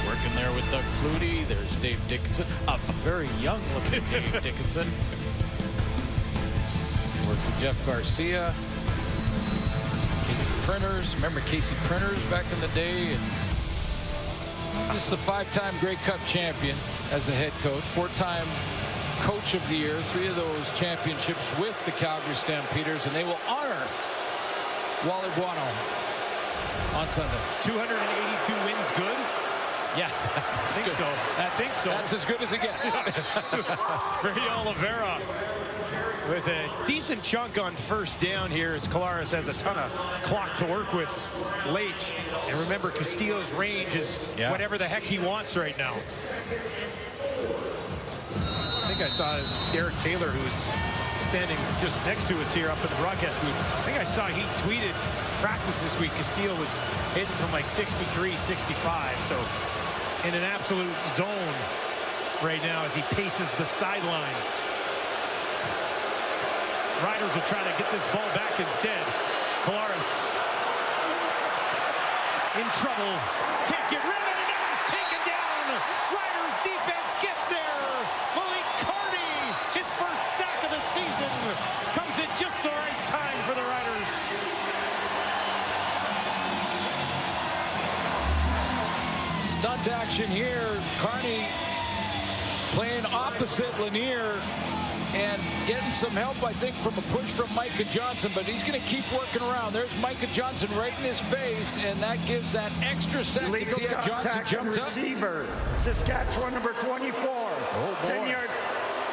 Working there with Doug Flutie. There's Dave Dickinson, a very young-looking Dave Dickinson. Working Jeff Garcia. Casey Printers. Remember Casey Printers back in the day? And this is a 5-time Grey Cup champion as a head coach, 4-time coach of the year, 3 of those championships with the Calgary Stampeders, and they will honor Wally Buono on Sunday. Is 282 wins good? Yeah, I think so. I think so. That's as good as it gets. Brady Oliveira with a decent chunk on first down here as Collaros has a ton of clock to work with late. And remember, Castillo's range is whatever the heck he wants right now. I think I saw Derek Taylor, who's standing just next to us here up in the broadcast booth. I think I saw he tweeted practice this week. Castillo was hitting from like 63, 65. So in an absolute zone right now as he paces the sideline. Riders will try to get this ball back instead. Collaros in trouble. Can't get rid of it, and now it's taken down. Riders defense gets there. Malik Carney, his first sack of the season, comes at just the right time for the Riders. Stunt action here. Carney playing opposite Lanier and getting some help, I think, from a push from Micah Johnson, but he's going to keep working around. There's Micah Johnson right in his face, and that gives that extra second. Legal Johnson jumped up. Receiver, Saskatchewan number 24. Oh, boy.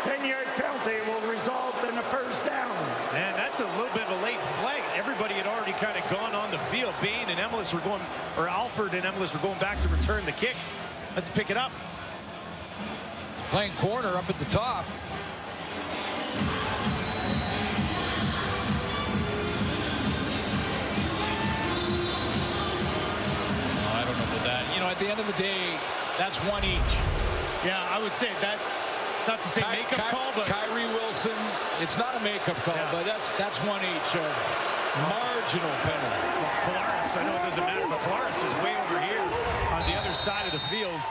10-yard penalty will result in a first down. And that's a little bit of a late flag. Everybody had already kind of gone on the field. Bain and Emlis were going, or Alford and Emlis were going back to return the kick. Let's pick it up. Playing corner up at the top. I don't know about that. You know, at the end of the day, that's one each. Yeah, I would say that. Not to say makeup call, but Kyrie Wilson, it's not a makeup call, but that's one each of marginal penalty. Well, Collaros, I know it doesn't matter, but Collaros is way over here on the other side of the field.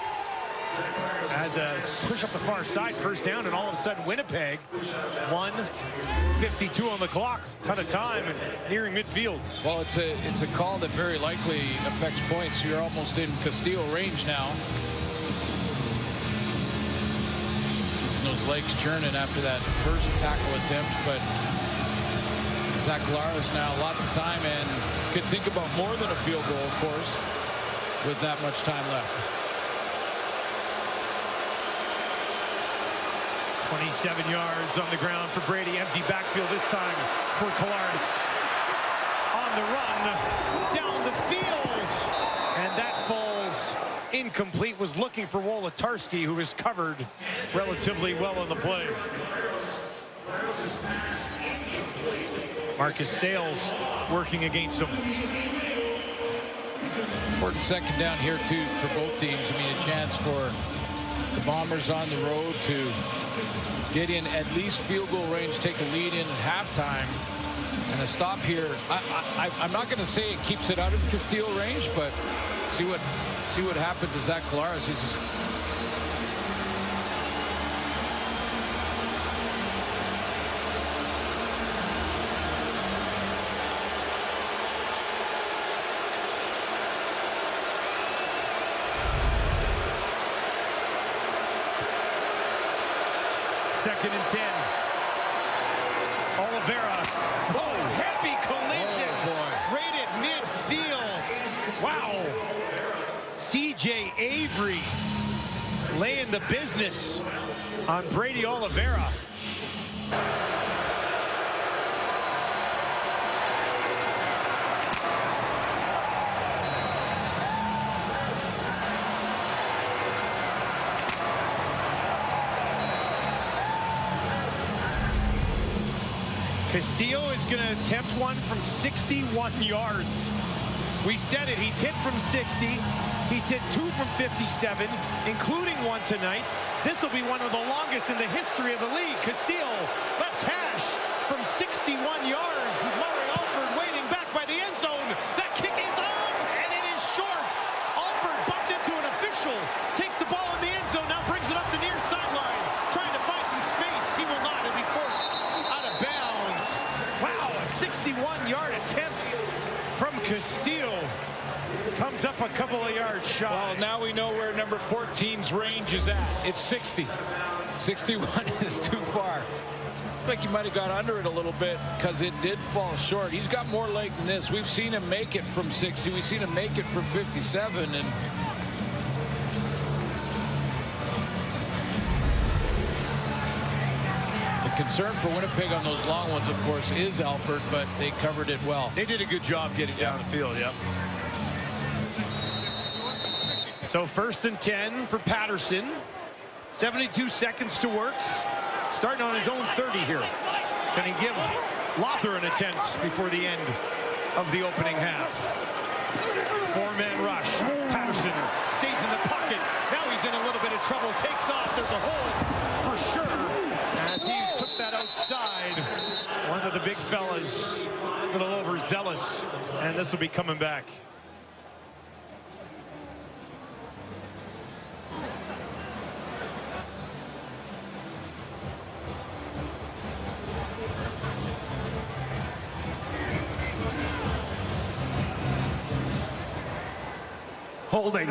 As a push up the far side, first down, and all of a sudden Winnipeg, 1:52 on the clock, ton of time, and nearing midfield. Well, it's a call that very likely affects points. You're almost in Castillo range now. Those legs churning after that first tackle attempt, but Zach Collaros now lots of time and could think about more than a field goal, of course, with that much time left. 27 yards on the ground for Brady. Empty backfield this time for Collaros. On the run, down the field, and that falls incomplete. Was looking for Wolotarski, who was covered relatively well on the play. Marcus Sales working against him. Important second down here, too, for both teams. I mean, a chance for the Bombers on the road to get in at least field goal range, take a lead in at halftime. And a stop here. I'm not going to say it keeps it out of Castillo range, but see what happened to Zach Collaros. 2nd and 10. Oliveira. Oh, heavy collision. Right at midfield. Wow. C.J. Avery laying the business on Brady Oliveira. Castillo is going to attempt one from 61 yards. We said it, he's hit from 60. He's hit 2 from 57, including one tonight. This will be one of the longest in the history of the league. Castillo left hash from 61 yards. Murray Alford waiting back by the end zone. That kick is up, and it is short. Alford bumped into an official, takes the ball in the end zone, now brings it up the near sideline, trying to find some space. He will not, and be forced out of bounds. Wow, a 61-yard attempt from Castillo. Comes up a couple of yards shy. Well, now we know where number 14's range is at. It's 60. 61 is too far. I think he might have got under it a little bit because it did fall short. He's got more leg than this. We've seen him make it from 60. We've seen him make it from 57. And the concern for Winnipeg on those long ones, of course, is Alford, but they covered it well. They did a good job getting down the field, yep. So 1st and 10 for Patterson. 72 seconds to work. Starting on his own 30 here. Can he give Lothar an attempt before the end of the opening half? 4-man rush. Patterson stays in the pocket. Now he's in a little bit of trouble. Takes off. There's a hold for sure. As he took that outside. One of the big fellas, a little overzealous. And this will be coming back. Holding.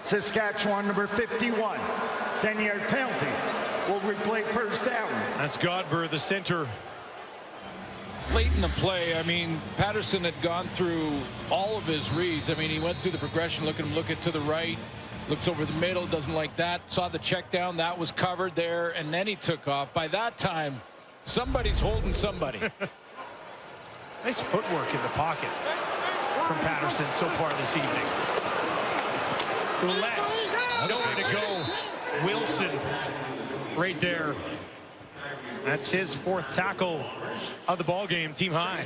Saskatchewan, number 51. 10-yard penalty. Will replay 1st down. That's Godber, the center. Late in the play, I mean, Patterson had gone through all of his reads. I mean, he went through the progression, look it to the right, looks over the middle, doesn't like that, saw the check down, that was covered there, and then he took off. By that time, somebody's holding somebody. Nice footwork in the pocket from Patterson so far this evening. Ouellette's nowhere to go. Wilson right there. That's his 4th tackle of the ball game, team high.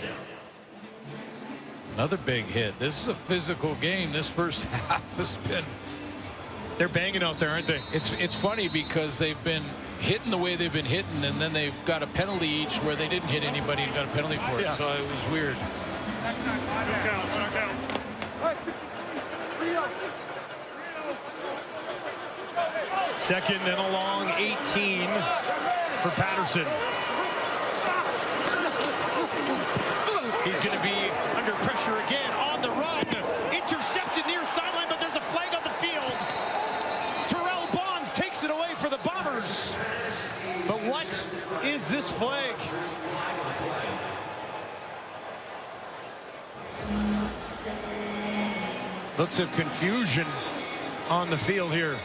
Another big hit. This is a physical game. This first half has been. They're banging out there, aren't they? It's funny because they've been hitting the way they've been hitting, and then they've got a penalty each where they didn't hit anybody and got a penalty for it. Yeah. So it was weird. Second and a long 18 for Patterson. He's going to be under pressure again on the run. Intercepted near sideline, but there's a flag on the field. Terrell Bonds takes it away for the Bombers. But what is this flag? Looks of confusion on the field here.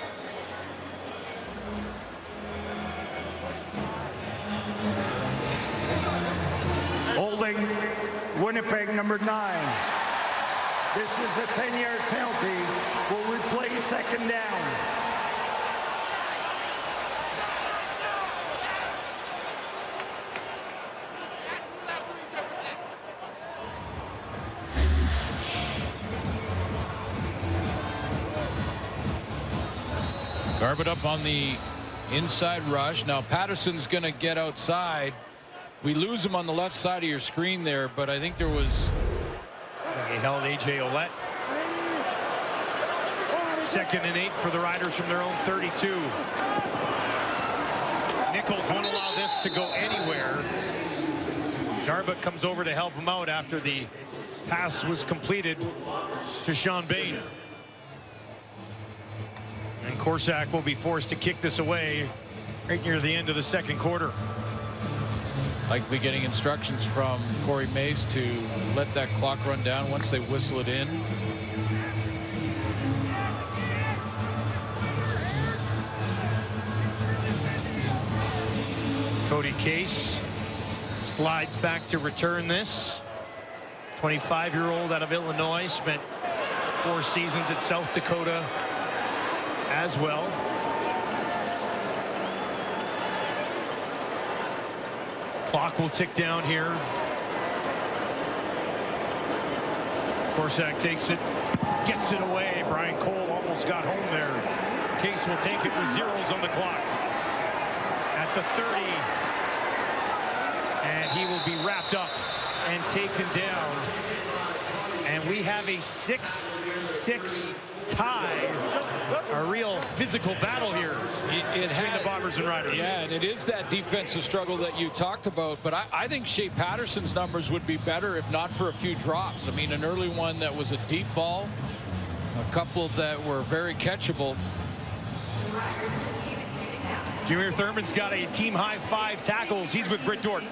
Holding. Winnipeg, number 9. This is a 10-yard penalty. Will replay 2nd down. Garbett up on the inside rush. Now Patterson's going to get outside. We lose him on the left side of your screen there, but I think there was. He held A.J. Ouellette. 2nd and 8 for the Riders from their own 32. Nichols won't allow this to go anywhere. Garbett comes over to help him out after the pass was completed to Sean Bain. And Korsak will be forced to kick this away right near the end of the second quarter. Likely getting instructions from Corey Mace to let that clock run down once they whistle it in. Cody Case slides back to return this. 25-year-old out of Illinois, spent 4 seasons at South Dakota as well. Clock will tick down here. Korsak takes it, gets it away. Brian Cole almost got home there. Case will take it with zeros on the clock. At the 30. And he will be wrapped up and taken down. And we have a 6-6 tie. A real physical battle here between the Bombers and Riders. Yeah, and it is that defensive struggle that you talked about. But I think Shea Patterson's numbers would be better if not for a few drops. I mean, an early one that was a deep ball, a couple that were very catchable. Jameer Thurman's got a team-high 5 tackles. He's with Britt Dort.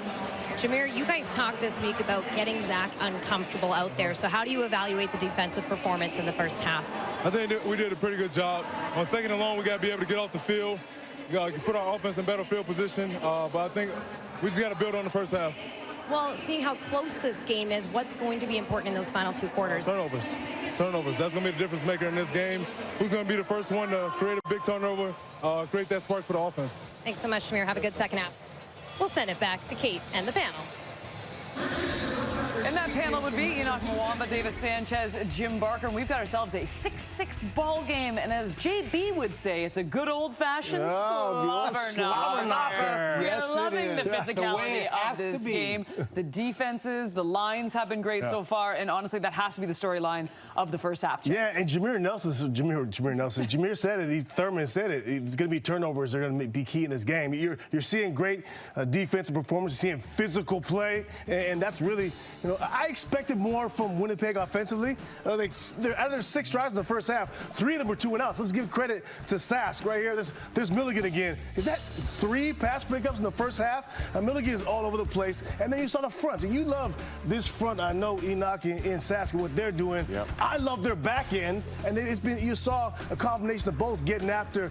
Jameer, you guys talked this week about getting Zach uncomfortable out there. So how do you evaluate the defensive performance in the first half? I think that we did a pretty good job. On second and long, we got to be able to get off the field. We got to put our offense in better field position. But I think we just got to build on the first half. Well, seeing how close this game is, what's going to be important in those final 2 quarters? Turnovers. Turnovers. That's going to be the difference maker in this game. Who's going to be the first one to create a big turnover, create that spark for the offense. Thanks so much, Jameer. Have a good second half. We'll send it back to Kate and the panel. And that panel would be Enoch Mwamba, David Sanchez, Jim Barker, and we've got ourselves a 6-6 ball game. And as JB would say, it's a good old-fashioned slobber knocker. Yes, We're loving the That's the way physicality it of has this to be. game. The defenses, the lines have been great so far, and honestly, that has to be the storyline of the first half. Chance. Yeah, and Jameer said it. Thurman said it. It's going to be turnovers. They're going to be key in this game. You're seeing great defensive performance. You're seeing physical play, and that's really, I expected more from Winnipeg offensively. They're out of their 6 drives in the first half, 3 of them were 2 and outs. Let's give credit to Sask right here. There's Milligan again. Is that 3 pass breakups in the first half? Milligan is all over the place. And then you saw the front. And you love this front. I know Enoch and Sask and what they're doing. Yep. I love their back end. And then you saw a combination of both getting after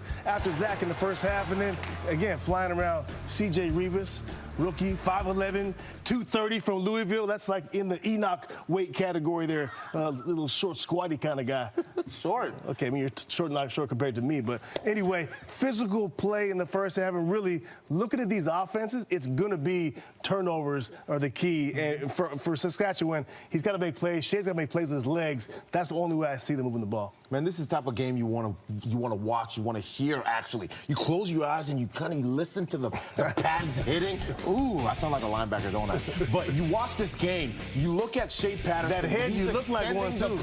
Zach in the first half. And then, again, flying around C.J. Rivas. Rookie, 5'11", 230 from Louisville. That's like in the Enoch weight category there. Little short, squatty kind of guy. Short. Okay, I mean, you're short, not short compared to me. But anyway, physical play in the first half. And really, looking at these offenses, it's going to be turnovers are the key. And for Saskatchewan, he's got to make plays. Shea's got to make plays with his legs. That's the only way I see them moving the ball. Man, this is the type of game you want to watch, you want to hear, actually. You close your eyes and you kind of listen to the pads hitting. Ooh, I sound like a linebacker, don't I? But you watch this game, you look at Shea Patterson. That head, you look like one, too.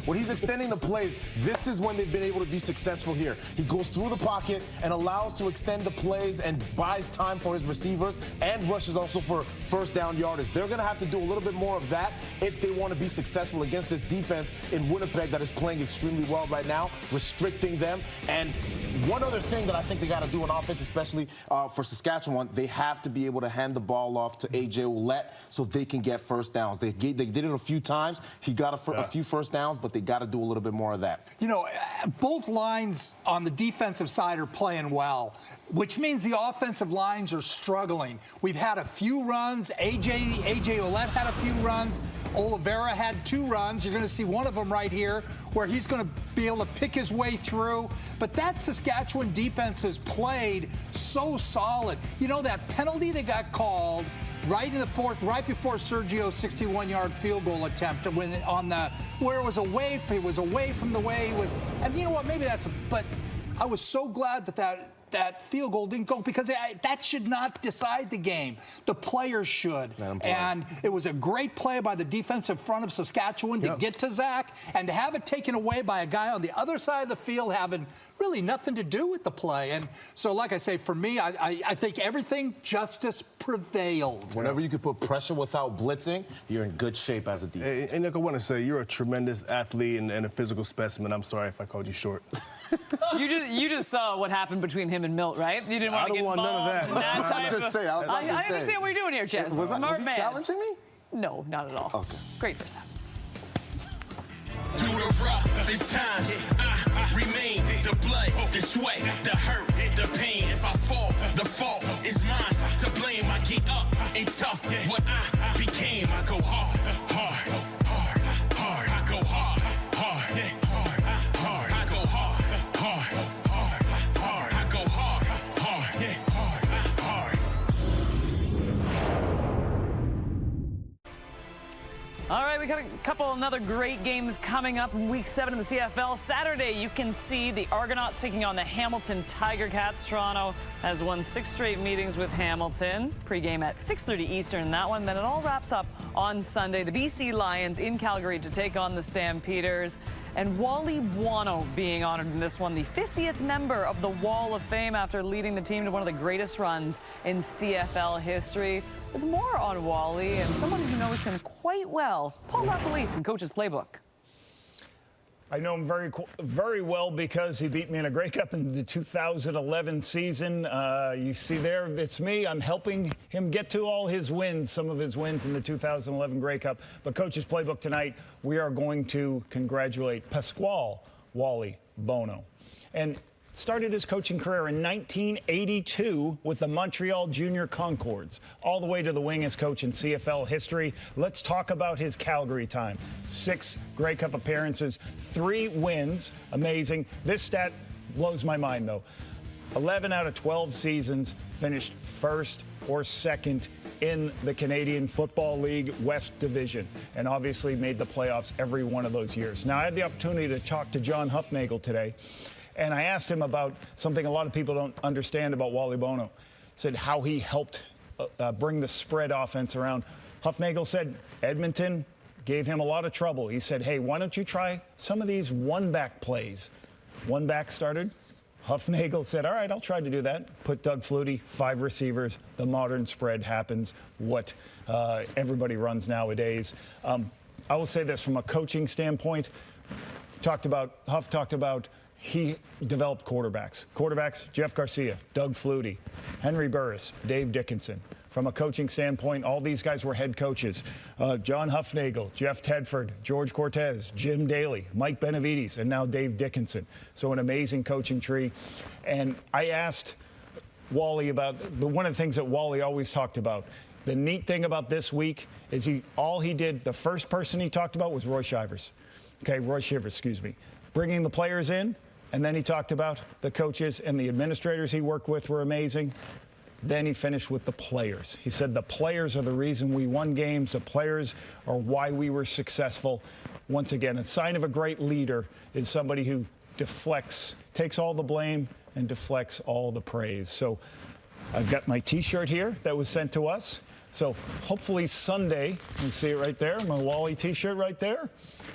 When he's extending the plays, this is when they've been able to be successful here. He goes through the pocket and allows to extend the plays and buys time for his receivers and rushes also for first down yardage. They're going to have to do a little bit more of that if they want to be successful against this defense in Winnipeg that is playing extremely well right now, restricting them. And one other thing that I think they got to do on offense, especially for Saskatchewan, they have to be able to hand the ball off to A.J. Ouellette so they can get first downs. They did it a few times. He got a few first downs, but they got to do a little bit more of that. Both lines on the defensive side are playing well, which means the offensive lines are struggling. We've had a few runs. A.J. Ouellette had a few runs. Oliveira had 2 runs. You're going to see one of them right here where he's going to be able to pick his way through. But that Saskatchewan defense has played so solid. That penalty that got called right in the fourth, right before Sergio's 61-yard field goal attempt, where it was away from the way he was. And you know what? Maybe but I was so glad that field goal didn't go because that should not decide the game. The players should. And it was a great play by the defensive front of Saskatchewan to get to Zach and to have it taken away by a guy on the other side of the field having really nothing to do with the play. And so, like I say, for me, I think justice prevailed. Whenever you could put pressure without blitzing, you're in good shape as a defense. And look, I want to say you're a tremendous athlete and a physical specimen. I'm sorry if I called you short. You just saw what happened between him and Milt, right? You didn't want to get involved. I don't want none of that. I was just saying. I understand what you're doing here, Chess. Was Smart he man. challenging me? No, not at all. Okay. Great first half. Through the roughest times, I remain the blood, the sweat, the hurt, the pain. If I fall, the fault is mine. To blame, I get up and tough. What I became, I go hard, hard, hard, hard. I go hard, hard, hard, hard. I go hard, hard, hard, hard. I go hard, hard, hard, hard. All right, we got another great games coming up in Week 7 in the CFL. Saturday, you can see the Argonauts taking on the Hamilton Tiger Cats. Toronto has won 6 straight meetings with Hamilton. Pre-game at 6:30 Eastern in that one. Then it all wraps up on Sunday. The BC Lions in Calgary to take on the Stampeders. And Wally Buono being honored in this one, the 50th member of the Wall of Fame after leading the team to one of the greatest runs in CFL history. With more on Wally and someone who knows him quite well, Paul LaPolice in Coach's Playbook. I know him very well because he beat me in a Grey Cup in the 2011 season. You see there, it's me. I'm helping him get to all his wins, some of his wins in the 2011 Grey Cup. But Coach's Playbook tonight, we are going to congratulate Pasquale Wally Buono. And started his coaching career in 1982 with the Montreal Junior Concords, all the way to the wingest coach in CFL history. Let's talk about his Calgary time. 6 Grey Cup appearances, 3 wins. Amazing. This stat blows my mind, though. 11 out of 12 seasons finished first or second in the Canadian Football League West Division, and obviously made the playoffs every one of those years. Now, I had the opportunity to talk to John Hufnagel today, and I asked him about something a lot of people don't understand about Wally Buono. He said how he helped bring the spread offense around. Hufnagel said Edmonton gave him a lot of trouble. He said, hey, why don't you try some of these one-back plays? One back started. Hufnagel said, all right, I'll try to do that. Put Doug Flutie, 5 receivers. The modern spread happens, what everybody runs nowadays. I will say this from a coaching standpoint. Huff talked about he developed quarterbacks, Jeff Garcia, Doug Flutie, Henry Burris, Dave Dickinson. From a coaching standpoint, all these guys were head coaches. John Hufnagel, Jeff Tedford, George Cortez, Jim Daly, Mike Benavides, and now Dave Dickinson. So an amazing coaching tree. And I asked Wally about one of the things that Wally always talked about. The neat thing about this week is the first person he talked about was Roy Shivers. Okay, Roy Shivers, excuse me. Bringing the players in, and then he talked about the coaches and the administrators he worked with were amazing. Then he finished with the players. He said the players are the reason we won games. The players are why we were successful. Once again, a sign of a great leader is somebody who takes all the blame and deflects all the praise. So I've got my T-shirt here that was sent to us. So hopefully Sunday, you see it right there, my Wally T-shirt right there.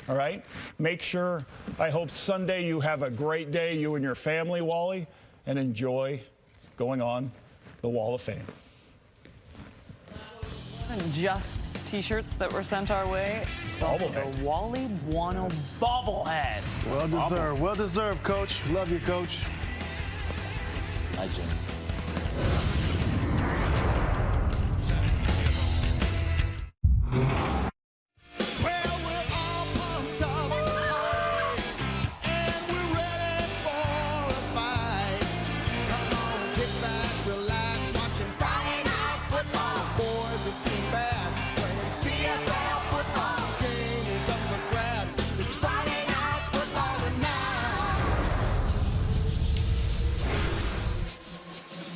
All right. Make sure, I hope Sunday you have a great day, you and your family, Wally, and enjoy going on the Wall of Fame. And just T-shirts that were sent our way. It's also the Wally Buono bobblehead. Well deserved. Well deserved, Coach. Love you, Coach. Hi, Jim.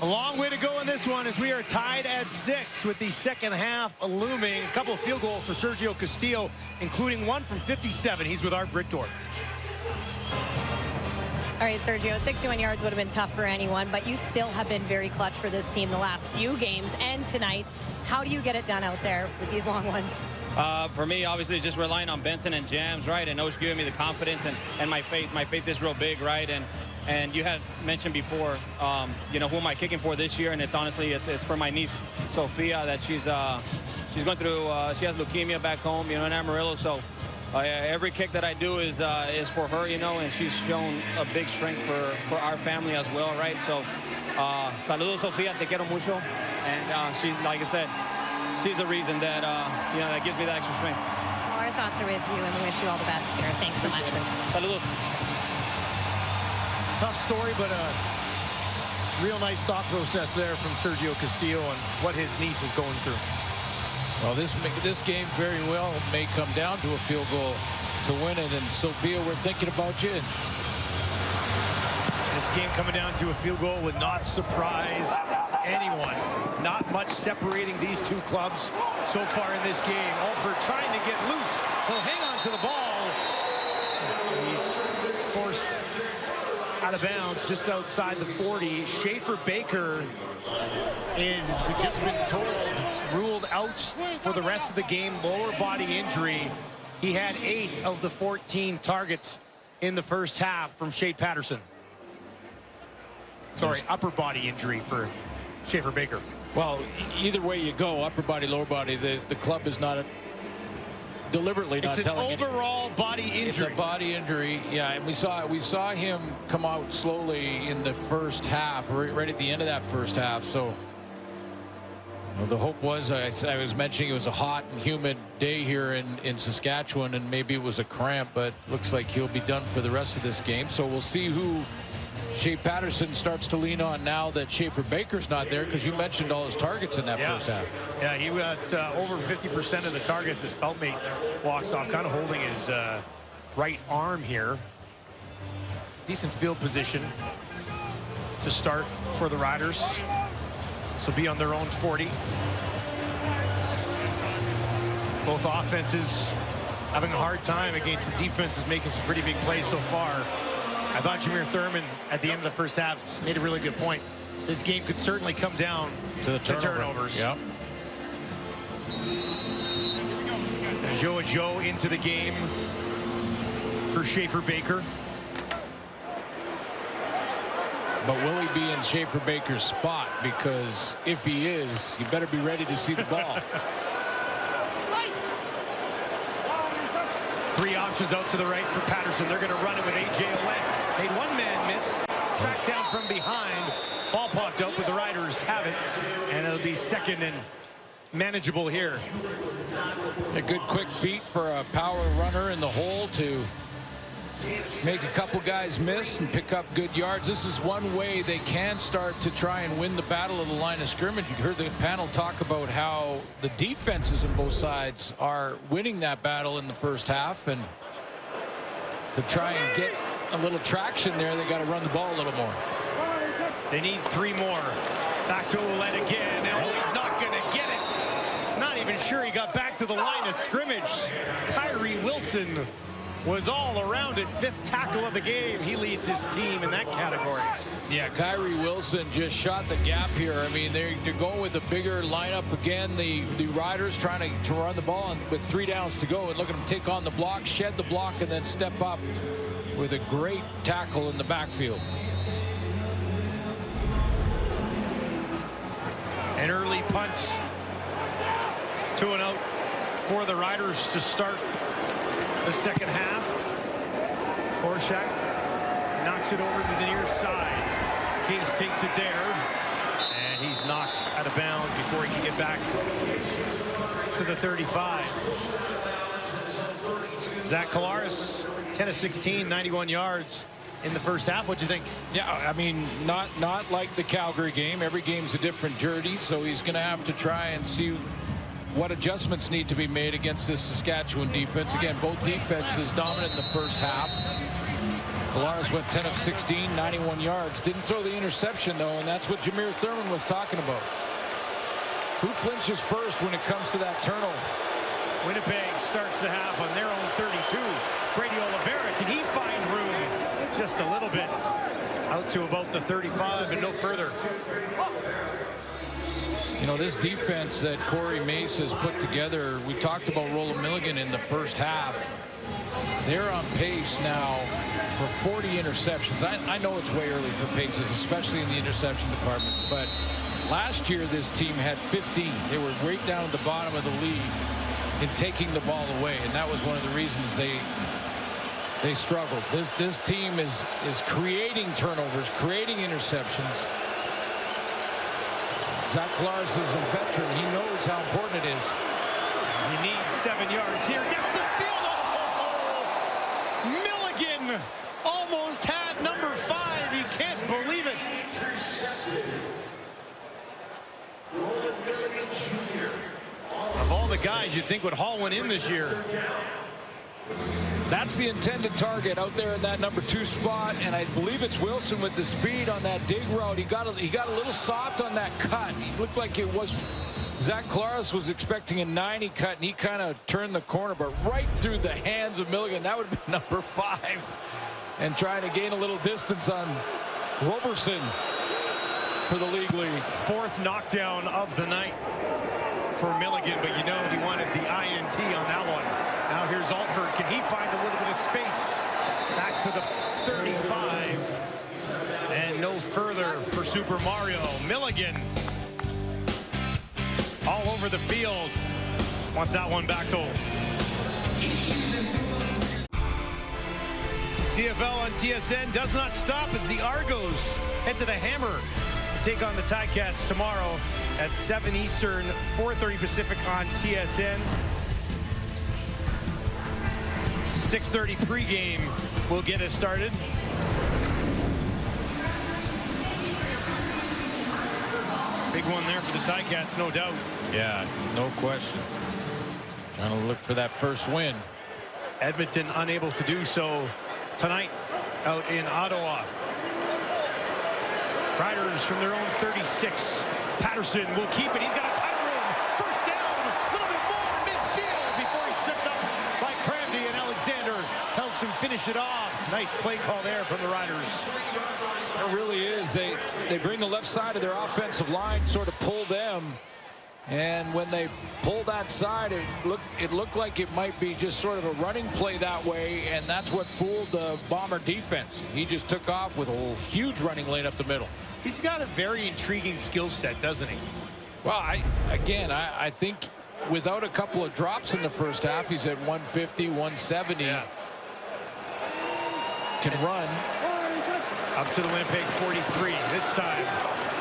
A long way to go in this one as we are tied at 6 with the second half looming. A couple of field goals for Sergio Castillo, including one from 57. He's with Art Brickdorf. All right, Sergio, 61 yards would have been tough for anyone, but you still have been very clutch for this team the last few games and tonight. How do you get it done out there with these long ones? For me, obviously, just relying on Benson and Jams, right? And Osh giving me the confidence and my faith. My faith is real big, right? And you had mentioned before, you know, who am I kicking for this year? And it's honestly, it's for my niece, Sophia, that she's going through, she has leukemia back home, you know, in Amarillo. So Every kick that I do is for her, you know, and she's shown a big strength for our family as well, right? So, saludos, Sofia, te quiero mucho. And she's, like I said, she's the reason that, you know, that gives me that extra strength. Well, our thoughts are with you, and we wish you all the best here. Thanks so much. Saludos. Tough story, but a real nice thought process there from Sergio Castillo on what his niece is going through. Well, this game very well may come down to a field goal to win it. And Sophia, we're thinking about you. This game coming down to a field goal would not surprise anyone. Not much separating these two clubs so far in this game. Alford trying to get loose. He'll hang on to the ball. He's forced out of bounds just outside the 40. Schaefer Baker is, we've just been told, ruled out for the rest of the game. Lower body injury. He had 8 of the 14 targets in the first half from Shea Patterson. Sorry, upper body injury for Schaefer Baker. Well, either way you go, upper body, lower body, the club is not deliberately not telling It's an overall body injury. It's a body injury, yeah. And we saw him come out slowly in the first half, right at the end of that first half. So well, the hope was, I was mentioning, it was a hot and humid day here in Saskatchewan, and maybe it was a cramp, but looks like he'll be done for the rest of this game. So we'll see who Shea Patterson starts to lean on now that Schaefer Baker's not there, because you mentioned all his targets in that first half. Yeah, he got over 50% of the targets. His feltmate walks off, kind of holding his right arm here. Decent field position to start for the Riders. So be on their own 40. Both offenses having a hard time against some defenses making some pretty big plays so far. I thought Jameer Thurman at the end of the first half made a really good point. This game could certainly come down to the turnovers. Yep. Joe into the game for Schaefer Baker. But will he be in Schaefer Baker's spot? Because if he is, you better be ready to see the ball. 3 options out to the right for Patterson. They're going to run it with A.J. Ouellette. Made one man miss. Tracked down from behind. Ball popped out, but the Riders have it. And it'll be second and manageable here. A good quick beat for a power runner in the hole to make a couple guys miss and pick up good yards. This is one way they can start to try and win the battle of the line of scrimmage. You heard the panel talk about how the defenses on both sides are winning that battle in the first half, and to try and get a little traction there, they got to run the ball a little more. They need 3 more. Back to Ouellette again. Now he's not going to get it. Not even sure he got back to the line of scrimmage. Kyrie Wilson was all around it. 5th tackle of the game. He leads his team in that category. Yeah, Kyrie Wilson just shot the gap here. I mean, they're going with a bigger lineup again. The Riders trying to run the ball with 3 downs to go, and look at them take on the block, shed the block, and then step up with a great tackle in the backfield. An early punt. 2 and out for the Riders to start the second half. Korshak knocks it over to the near side. Case takes it there, and he's knocked out of bounds before he can get back to the 35. Zach Collaros, 10 of 16, 91 yards in the first half. What'd you think? Yeah, I mean, not like the Calgary game. Every game's a different journey, so he's going to have to try and see what adjustments need to be made against this Saskatchewan defense. Again, both defenses dominant in the first half. Collaros went 10 of 16, 91 yards. Didn't throw the interception, though, and that's what Jameer Thurman was talking about. Who flinches first when it comes to that turnover? Winnipeg starts the half on their own 32. Brady Oliveira, can he find room? Just a little bit. Out to about the 35 and no further. You know, this defense that Corey Mace has put together, we talked about Roland Milligan in the first half. They're on pace now for 40 interceptions. I know it's way early for paces, especially in the interception department, but last year this team had 15. They were right down at the bottom of the league. in taking the ball away, and that was one of the reasons they struggled. This team is creating turnovers, creating interceptions. Zach Lars is a veteran. He knows how important it is. He needs 7 yards here down the field. Oh, Milligan almost had number 5. He can't believe it. Of all the guys you'd think would haul one in this year. That's the intended target out there in that number 2 spot, and I believe it's Wilson with the speed on that dig route. He got a little soft on that cut. He looked like it was Zach Klaris was expecting a 90 cut, and he kind of turned the corner, but right through the hands of Milligan. That would be number 5, and trying to gain a little distance on Roberson for the league lead. 4th knockdown of the night for Milligan, but you know he wanted the INT on that one. Now here's Alford. Can he find a little bit of space? Back to the 35. And no further for Super Mario. Milligan all over the field. Wants that one back though. CFL on TSN does not stop as the Argos head to the Hammer to take on the Ticats tomorrow at 7 Eastern, 4:30 Pacific on TSN. 6:30 pregame will get us started. Big one there for the Ticats, no doubt. Yeah, no question. Trying to look for that first win. Edmonton unable to do so tonight out in Ottawa. Riders from their own 36. Patterson will keep it. He's got a tight room. First down. A little bit more midfield before he's stripped up by Cramdy, and Alexander helps him finish it off. Nice play call there from the Riders. It really is. They bring the left side of their offensive line, sort of pull them. And when they pull that side, it looked like it might be just sort of a running play that way, and that's what fooled the Bomber defense. He just took off with a huge running lane up the middle. He's got a very intriguing skill set, doesn't he? Well, I think without a couple of drops in the first half, he's at 150, 170. Yeah. Can run. Up to the Winnipeg 43. This time,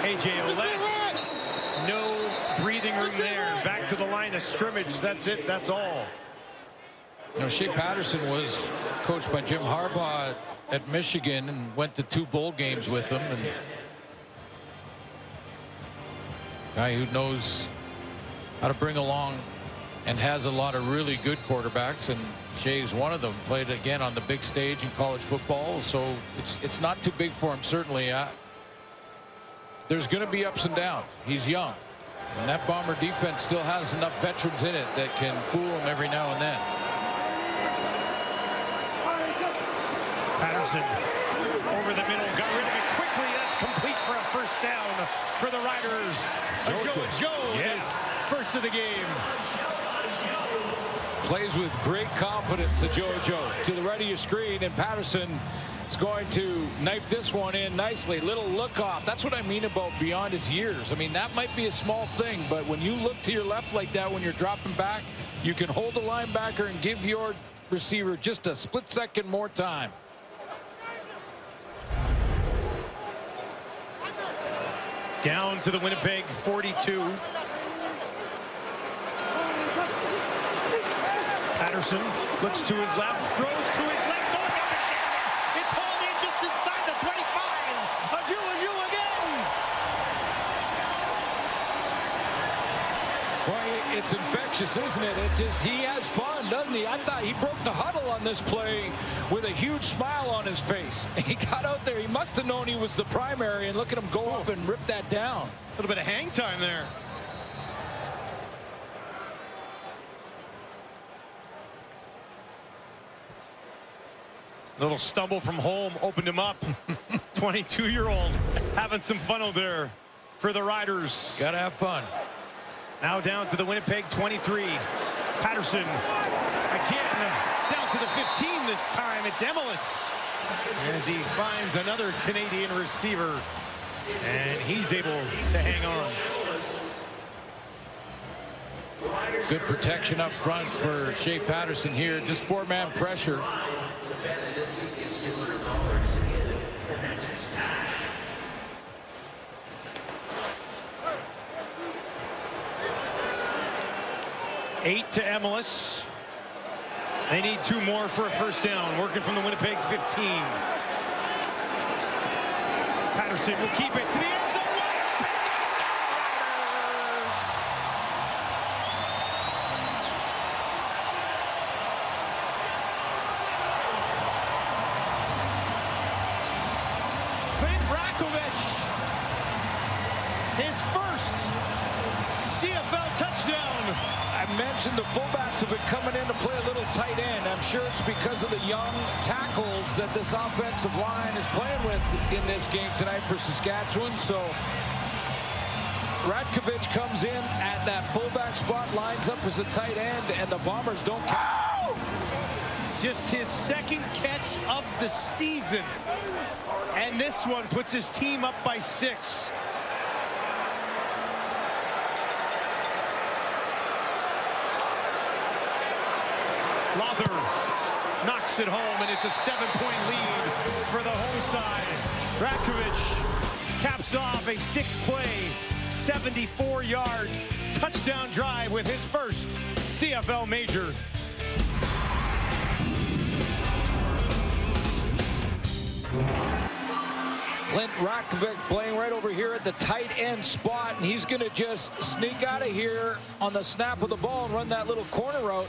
A.J. Ouellette. No breathing room there. Back to the line of scrimmage. That's it. That's all. You know, Shea Patterson was coached by Jim Harbaugh at Michigan and went to 2 bowl games with him. And guy who knows how to bring along and has a lot of really good quarterbacks, and Shea's one of them. Played again on the big stage in college football, so it's not too big for him, certainly. There's going to be ups and downs. He's young, and that Bomber defense still has enough veterans in it that can fool him every now and then. Patterson over the middle, got rid of it quickly. That's complete for a first down for the Riders. Joe is first of the game. Plays with great confidence, the Joe to the right of your screen, and Patterson is going to knife this one in nicely. Little look off. That's what I mean about beyond his years. I mean, that might be a small thing, but when you look to your left like that when you're dropping back, you can hold the linebacker and give your receiver just a split second more time. Down to the Winnipeg 42. Patterson looks to his left, throws to his left, going up and down. It's hauled in just inside the 25. Aju again. Boy, it's infectious, isn't it? He has fun, doesn't he? I thought he broke the huddle on this play with a huge smile on his face. He got out there. He must have known he was the primary, and look at him go up and rip that down. A little bit of hang time there. Little stumble from home opened him up. 22-year-old having some fun out there for the Riders. Gotta have fun. Now down to the Winnipeg 23. Patterson again down to the 15 this time. It's Emelis as he finds another Canadian receiver, and he's able to hang on. Good protection up front for Shea Patterson here. Just four-man pressure. Eight to Emelis. They need 2 more for a first down. Working from the Winnipeg 15. Patterson will keep it to the end zone. His first CFL touchdown. I mentioned the fullbacks have been coming in to play a little tight end. I'm sure it's because of the young tackles that this offensive line is playing with in this game tonight for Saskatchewan. So Ratkovich comes in at that fullback spot, lines up as a tight end, and the Bombers don't count. Just his second catch of the season. And this one puts his team up by 6. Lother knocks it home, and it's a 7-point lead for the home side. Ratkovich caps off a 6-play, 74-yard touchdown drive with his first CFL major. Clint Ratkovic playing right over here at the tight end spot, and he's going to just sneak out of here on the snap of the ball and run that little corner route.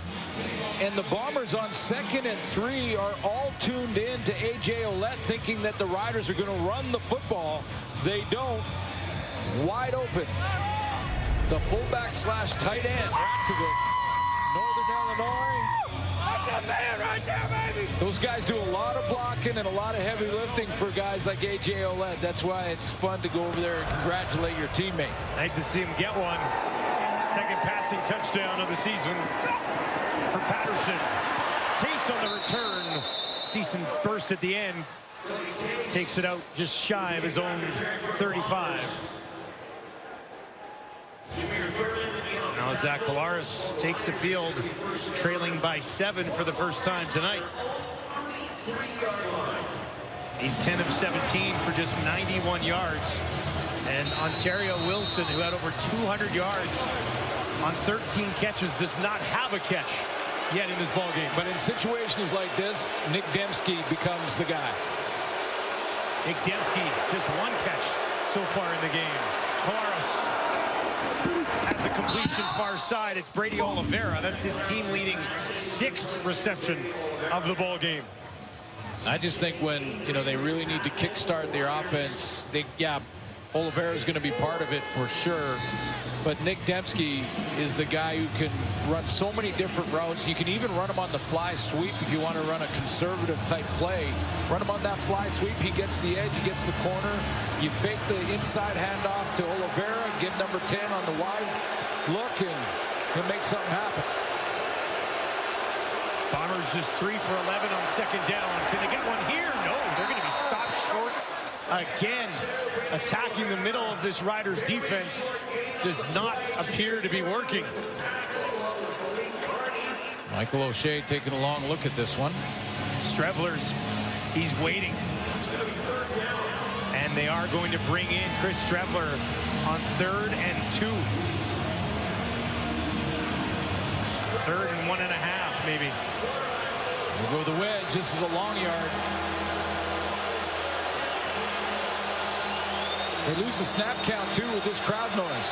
And the Bombers on 2nd and 3 are all tuned in to A.J. Ouellette, thinking that the Riders are going to run the football. They don't. Wide open. The fullback slash tight end, Ratkovic, Northern Illinois. Man right there, baby. Those guys do a lot of blocking and a lot of heavy lifting for guys like A.J. Ouellette. That's why it's fun to go over there and congratulate your teammate. I'd like to see him get one. Second passing touchdown of the season for Patterson. Case on the return. Decent burst at the end. Takes it out just shy of his own 35. Now Zach Collaros takes the field, trailing by 7 for the first time tonight. He's 10 of 17 for just 91 yards. And Ontario Wilson, who had over 200 yards on 13 catches, does not have a catch yet in this ballgame. But in situations like this, Nick Dembski becomes the guy. Nick Dembski, just 1 catch so far in the game. Collaros has a completion far side. It's Brady Oliveira. That's his team-leading 6th reception of the ball game. I just think when, they really need to kickstart their offense, Oliveira is going to be part of it for sure. But Nick Dembski is the guy who can run so many different routes. You can even run him on the fly sweep if you want to run a conservative type play. Run him on that fly sweep. He gets the edge. He gets the corner. You fake the inside handoff to Oliveira, get number 10 on the wide look, and he'll make something happen. Bombers just 3 for 11 on 2nd down. Can they get one here? No, they're going to be stopped short again. Attacking the middle of this Riders defense does not appear to be working. Michael O'Shea taking a long look at this one. Strevler's, he's waiting. And they are going to bring in Chris Strevler on 3rd and 2. 3rd and 1.5, maybe. We'll go the wedge. This is a long yard. They lose the snap count, too, with this crowd noise.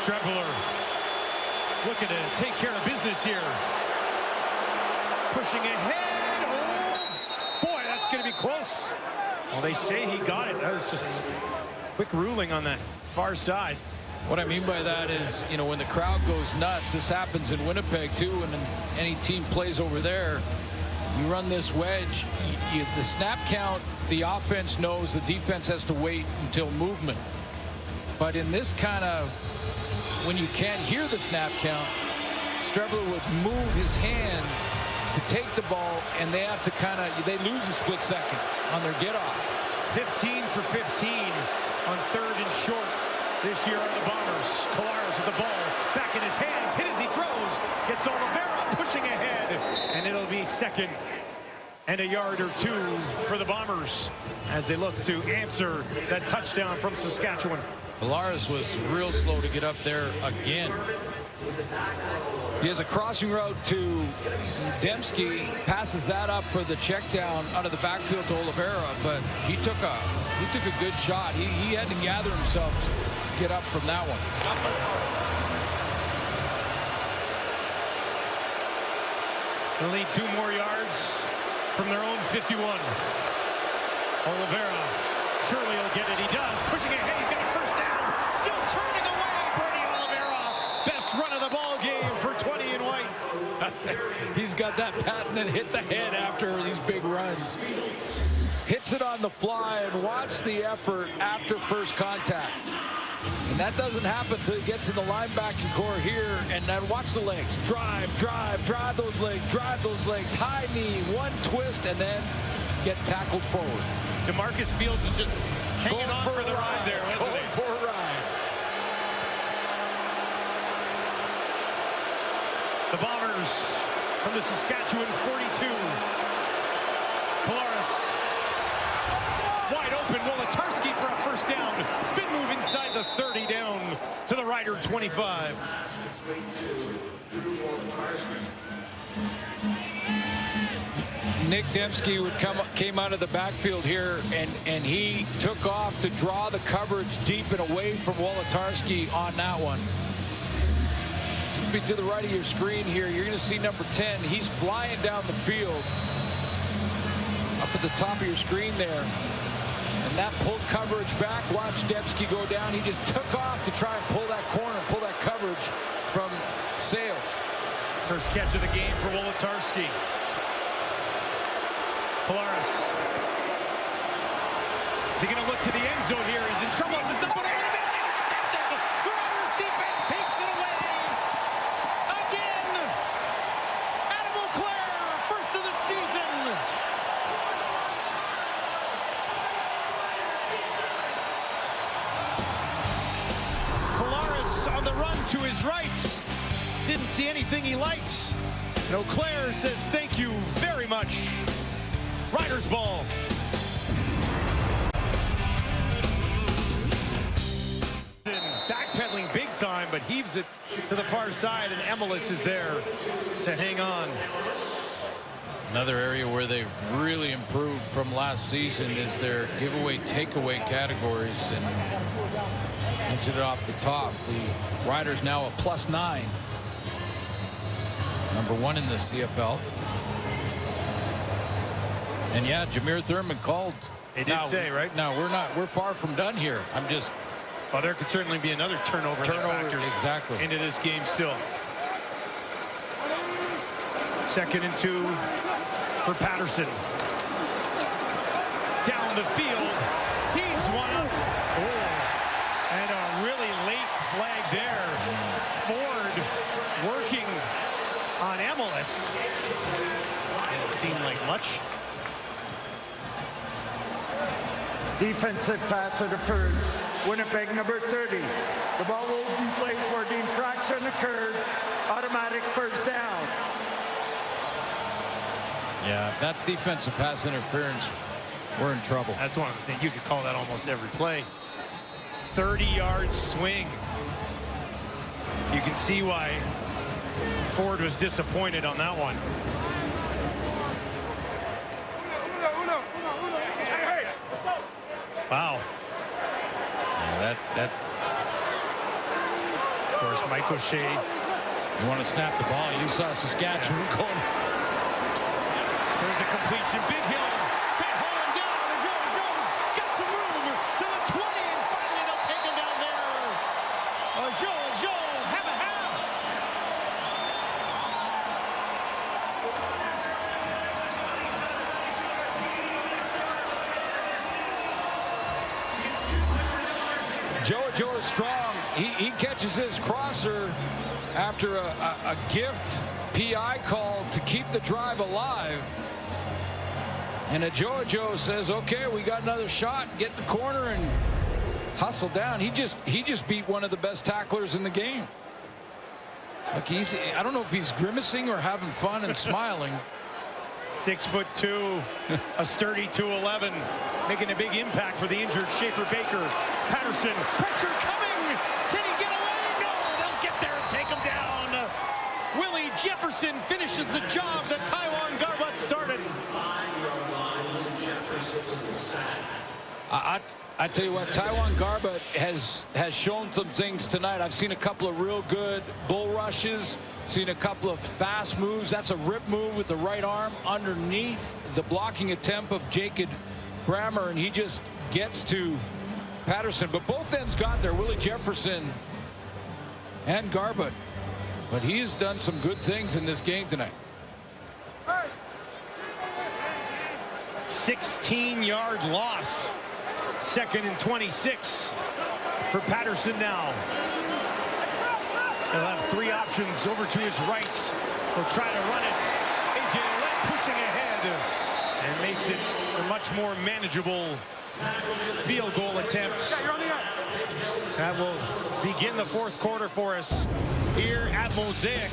Strevler looking to take care of business here. Pushing ahead. Oh, boy, that's going to be close. Well, they say he got it. That was a quick ruling on that far side. What I mean by that is, when the crowd goes nuts, this happens in Winnipeg, too, and any team plays over there, you run this wedge, the snap count, the offense knows the defense has to wait until movement. But in this kind of, when you can't hear the snap count, Strevler would move his hand to take the ball, and they have to they lose a split second on their get off. 15 for 15 on 3rd and short. this year are the Bombers. Collaros with the ball back in his hands, hit as he throws, gets Oliveira pushing ahead, and it'll be second and a yard or two for the Bombers as they look to answer that touchdown from Saskatchewan. Collaros was real slow to get up there again. He has a crossing route to Dembski, passes that up for the check down out of the backfield to Oliveira, but he took a good shot. He had to gather himself to get up from that one. They'll need 2 more yards from their own 51. Oliveira, surely he'll get it. He does, pushing ahead. He's got a first down. Still turning away, Bernie Oliveira. Best run of the ball game for 20 in white. He's got that patent and hit the head after these big runs. Hits it on the fly, and watch the effort after first contact. And that doesn't happen until he gets in the linebacking core here. And then watch the legs. Drive those legs. High knee, one twist, and then get tackled forward. DeMarcus Fields is just hanging on for the ride there, wasn't he? For a ride. The Bombers from the Saskatchewan 42. Collaros wide open. Wolatarski for a first down. Spin move inside the 30, down to the Rider 25. Nick Dembski came out of the backfield here, and he took off to draw the coverage deep and away from Wolatarski on that one. To the right of your screen here, you're going to see number 10. He's flying down the field. Up at the top of your screen there. And that pulled coverage back. Watch Dembski go down. He just took off to try and pull that corner, pull that coverage from Sales. First catch of the game for Wolatarski. Collaros. Is he going to look to the end zone here? He's in trouble. It's the intercepted. The Riders defense takes it away. Again. Adam Auclair, first of the season. Collaros on the run to his right. Didn't see anything he liked. And Auclair says thank you very much. Riders ball. Backpedaling big time, but heaves it to the far side, and Emelis is there to hang on. Another area where they've really improved from last season is their giveaway takeaway categories, and mentioned it off the top. The Riders now a +9, number 1 in the CFL. And yeah, Jameer Thurman called. They did say, right? No, we're far from done here. Well, there could certainly be another turnover that factors exactly into this game still. 2nd and 2 for Patterson. Down the field. Heaves one up. Oh, and a really late flag there. Ford working on Emelis. Didn't seem like much. Defensive pass interference. Winnipeg number 30. The ball will be played where the infraction occurred. Automatic first down. Yeah, if that's defensive pass interference, we're in trouble. That's one thing. You could call that almost every play. 30-yard swing. You can see why Ford was disappointed on that one. Wow. Yeah, that. Of course, Mike O'Shea. You want to snap the ball? You saw Saskatchewan going. There's a completion. Big hill. Can't hold him down. And Jones got some room to the 20, and finally they'll take him down there. Jones have a half. Joe is strong. He catches his crosser after a gift PI call to keep the drive alive. And Joe says, okay, we got another shot. Get the corner and hustle down. He just beat one of the best tacklers in the game. Like I don't know if he's grimacing or having fun and smiling. 6'2", a sturdy 211, making a big impact for the injured Schaefer Baker. Patterson, pressure coming. Can he get away? No, they'll get there and take him down. Willie Jefferson finishes the job that Taiwan Garbutt started. I tell you what, Taiwan Garbutt has shown some things tonight. I've seen a couple of real good bull rushes, seen a couple of fast moves. That's a rip move with the right arm underneath the blocking attempt of Jacob Brammer, and he just gets to Patterson. But both ends got there, Willie Jefferson and Garbutt. But he's done some good things in this game tonight. 16-yard loss. 2nd and 26 for Patterson now. He'll have 3 options over to his right. He'll try to run it. A.J. Lett pushing ahead and makes it a much more manageable field goal attempt. That will begin the 4th quarter for us here at Mosaic.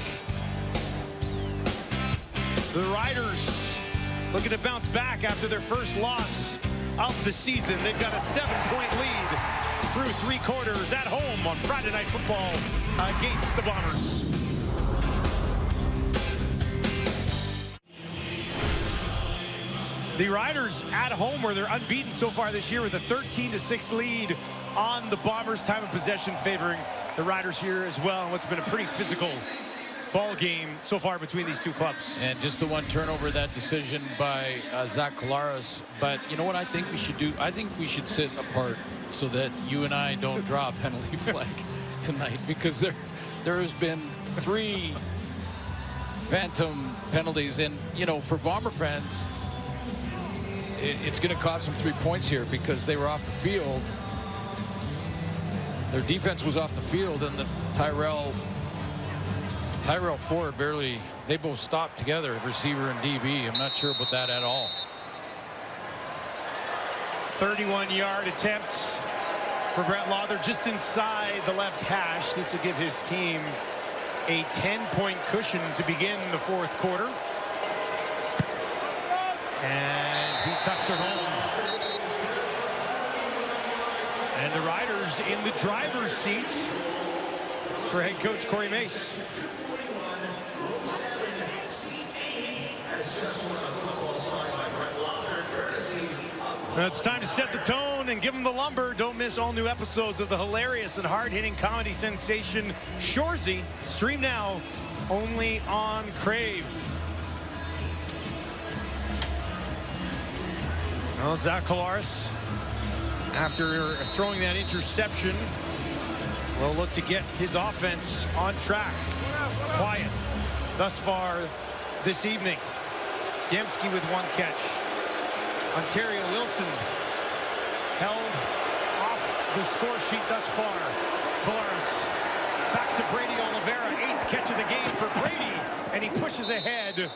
The Riders looking to bounce back after their first loss of the season. They've got a 7-point lead through 3 quarters at home on Friday Night Football against the Bombers. The Riders at home, where they're unbeaten so far this year with a 13-6 lead on the Bombers. Time of possession favoring the Riders here as well, and what's been a pretty physical ball game so far between these two clubs. And just the one turnover, that decision by Zach Collaros. But you know what I think we should do? I think we should sit apart so that you and I don't draw a penalty flag tonight, because there has been 3 phantom penalties. And, you know, for Bomber fans, it's going to cost them 3 points here because they were off the field. Their defense was off the field, and the Tyrell Ford barely, they both stopped together, receiver and DB. I'm not sure about that at all. 31-yard attempts for Brett Lawther just inside the left hash. This will give his team a 10-point cushion to begin the 4th quarter. And he tucks her home. And the Riders in the driver's seat for head coach Corey Mace. Now it's time to set the tone and give them the lumber. Don't miss all new episodes of the hilarious and hard-hitting comedy sensation Shoresy. Stream now only on Crave. Well, Zach Collaros, after throwing that interception, will look to get his offense on track. Quiet thus far this evening. Dembski with 1 catch. Ontario Wilson held off the score sheet thus far. Collaros back to Brady Oliveira. 8th catch of the game for Brady, and he pushes ahead.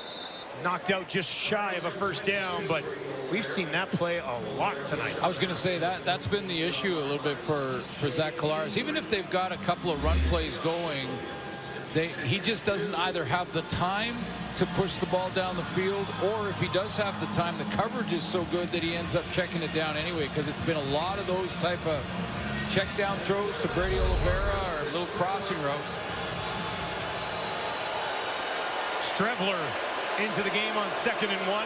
Knocked out just shy of a first down, but we've seen that play a lot tonight. I was going to say that's been the issue a little bit for Zach Collaros. Even if they've got a couple of run plays going, he just doesn't either have the time to push the ball down the field, or if he does have the time, the coverage is so good that he ends up checking it down anyway, because it's been a lot of those type of check down throws to Brady Oliveira or little crossing routes. Strevler into the game on 2nd and 1.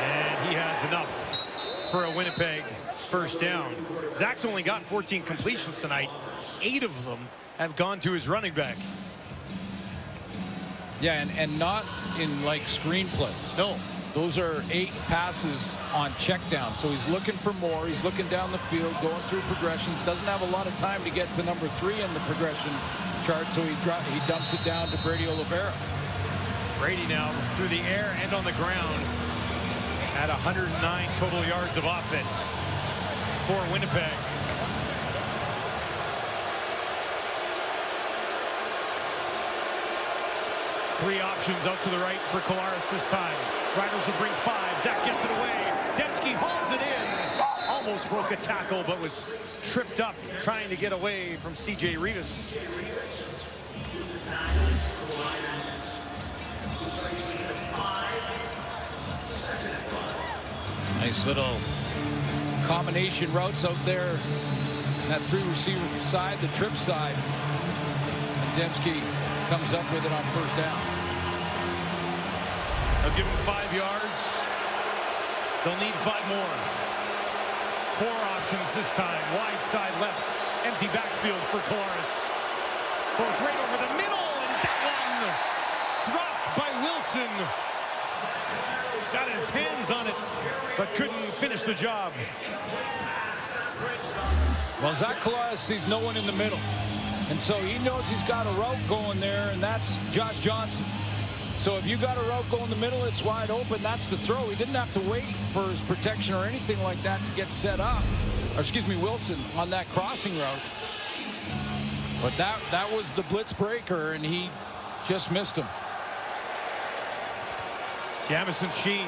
And he has enough for a Winnipeg first down. Zach's only got 14 completions tonight. 8 of them have gone to his running back. Yeah, and not in like screen plays. No. Those are 8 passes on check down. So he's looking for more. He's looking down the field, going through progressions. Doesn't have a lot of time to get to number 3 in the progression chart, so he dumps it down to Brady Oliveira. Brady now through the air and on the ground at 109 total yards of offense for Winnipeg. Three options out to the right for Collaros this time. Riders will bring 5. Zach gets it away. Dembski hauls it in. Almost broke a tackle, but was tripped up trying to get away from C.J. Rivas. Nice little combination routes out there. That 3 receiver side, the trip side. And Dembski comes up with it on first down. They'll give him 5 yards. They'll need 5 more. 4 options this time. Wide side left. Empty backfield for Collaros. Goes right over the middle, and that one dropped by Wilson. Got his hands on it, but couldn't finish the job. Well, Zach Collaros sees no one in the middle. And so he knows he's got a route going there, and that's Josh Johnson. So if you got a route going in the middle, it's wide open. That's the throw. He didn't have to wait for his protection or anything like that to get set up. Or excuse me, Wilson on that crossing route. But that was the blitz breaker, and he just missed him. Jamison Sheen.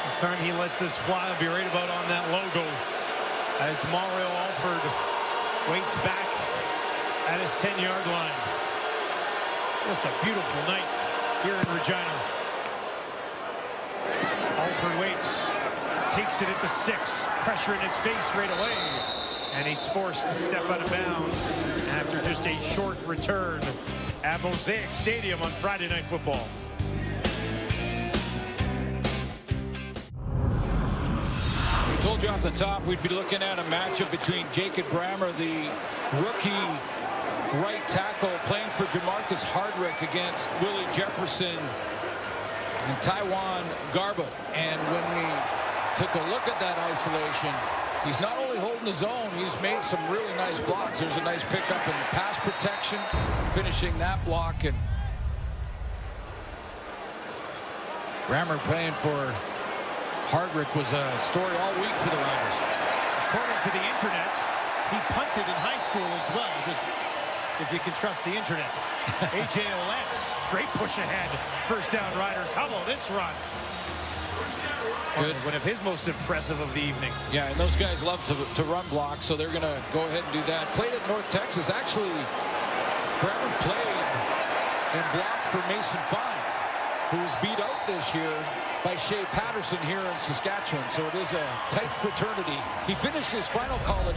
The time he lets this fly, I'll be right about on that logo. As Mario Alford waits back at his 10-yard line. Just a beautiful night here in Regina. Alford waits, takes it at the 6, pressure in his face right away, and he's forced to step out of bounds after just a short return at Mosaic Stadium on Friday Night Football. We told you off the top we'd be looking at a matchup between Jacob Brammer, the rookie right tackle, playing for Jamarcus Hardrick, against Willie Jefferson and Taiwan Garba. And when we took a look at that isolation, he's not only holding his own, he's made some really nice blocks. There's a nice pickup in the pass protection, finishing that block. And Brammer playing for Hardrick was a story all week for the Riders. According to the internet, he punted in high school as well, just if you can trust the internet. A.J. Olette, great push ahead. First down, Riders. How about this run? Good. One of his most impressive of the evening. Yeah, and those guys love to run block, so they're going to go ahead and do that. Played at North Texas. Actually, Brammer played and blocked for Mason Fine, who was beat out this year by Shea Patterson here in Saskatchewan. So it is a tight fraternity. He finished his final college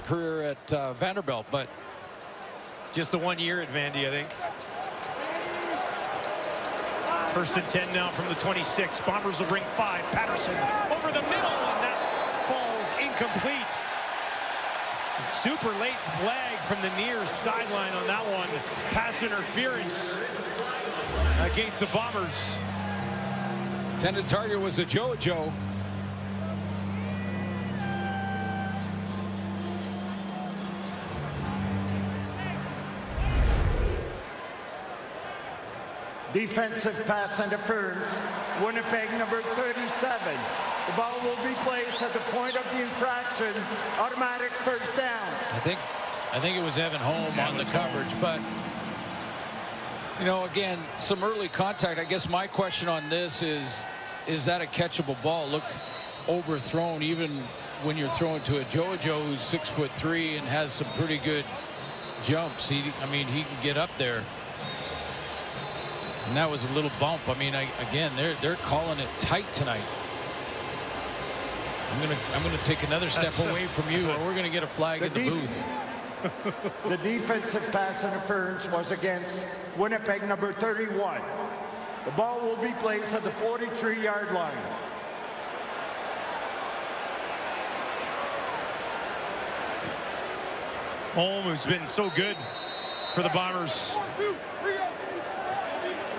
career at Vanderbilt, but just the 1 year at Vandy, I think. First and 10 now from the 26. Bombers will bring 5. Patterson over the middle, and that falls incomplete. Super late flag from the near sideline on that one. Pass interference against the Bombers. intended target was a JoJo. Defensive pass interference. Winnipeg number 37. The ball will be placed at the point of the infraction. Automatic first down. I think it was Evan Holm on the coverage, but you know, again, some early contact. I guess my question on this is that a catchable ball? Looked overthrown, even when you're throwing to a JoJo who's 6'3" and has some pretty good jumps. I mean, he can get up there. And that was a little bump. I mean, again, they're calling it tight tonight. I'm gonna take another step away from you, or we're gonna get a flag in the booth. The defensive pass interference was against Winnipeg number 31. The ball will be placed at the 43-yard line. Holm, who's been so good for the Bombers,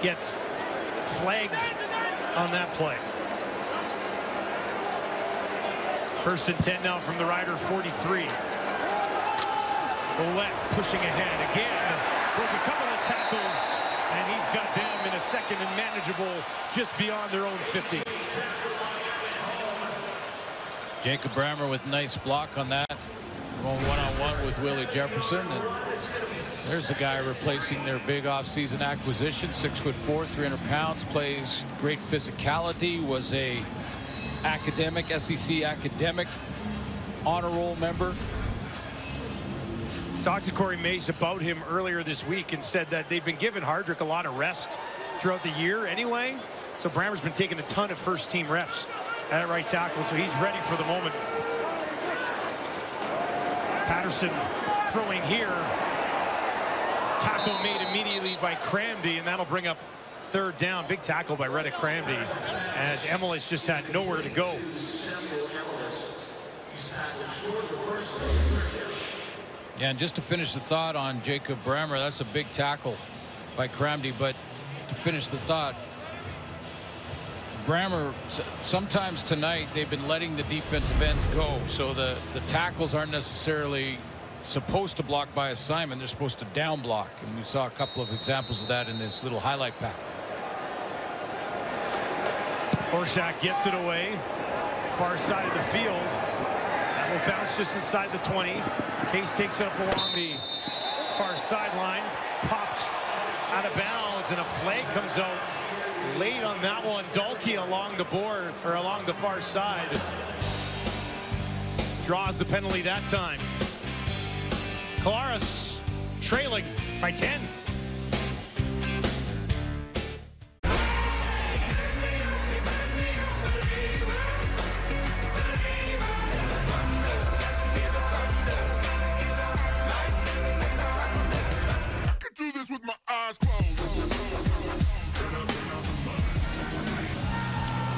gets flagged on that play. First and 10 now from the Rider 43. Ouellette pushing ahead again. Broke a couple of tackles, and he's got them in a second and manageable just beyond their own 50. Jacob Brammer with nice block on that. going one-on-one with Willie Jefferson, and there's the guy replacing their big off-season acquisition. 6'4", 300 pounds, plays great physicality, was a academic, SEC academic honor roll member. Talked to Corey Mace about him earlier this week and said that they've been giving Hardrick a lot of rest throughout the year anyway. So Brammer's been taking a ton of first-team reps at right tackle, so he's ready for the moment. Patterson throwing here. Tackle made immediately by Cramby, and that'll bring up third down. Big tackle by Reddick Cramby, as Emilus just had nowhere to go. Yeah, and just to finish the thought on Jacob Brammer, that's a big tackle by Cramby, but to finish the thought, Brammer, sometimes tonight they've been letting the defensive ends go, so the tackles aren't necessarily supposed to block by assignment. They're supposed to down block, and we saw a couple of examples of that in this little highlight pack. Orshak gets it away, far side of the field. That will bounce just inside the 20. Case takes it up along the far sideline, popped out of bounds, and a flag comes out late on that one. Dalkey along the board, or along the far side, draws the penalty that time. Collaros trailing by 10.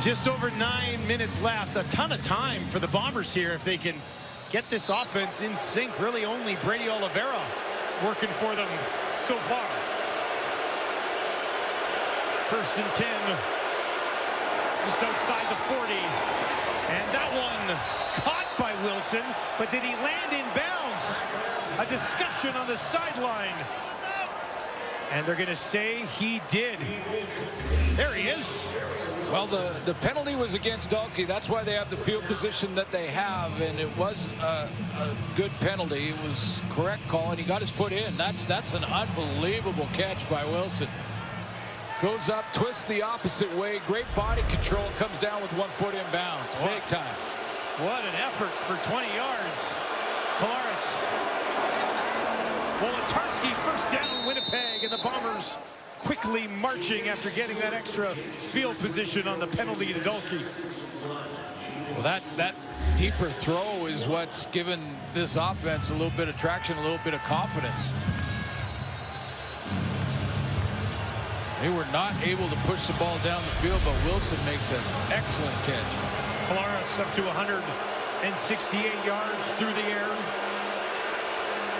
Just over 9 minutes left. A ton of time for the Bombers here if they can get this offense in sync. Really only Brady Oliveira working for them so far. 1st and 10. Just outside the 40. And that one caught by Wilson, but did he land in bounds? A discussion on the sideline. And they're going to say he did. There he is. Well, the penalty was against Dalkey. That's why they have the field position that they have, and it was a good penalty. It was correct call, and he got his foot in. That's an unbelievable catch by Wilson. Goes up, twists the opposite way. Great body control. Comes down with 1 foot in bounds. Big time. What an effort for 20 yards. Collaros. Wolotarski, first down, Winnipeg, and the Bombers quickly marching after getting that extra field position on the penalty to Dalkey. Well, that deeper throw is what's given this offense a little bit of traction, a little bit of confidence. They were not able to push the ball down the field, but Wilson makes an excellent catch. Collaros up to 168 yards through the air.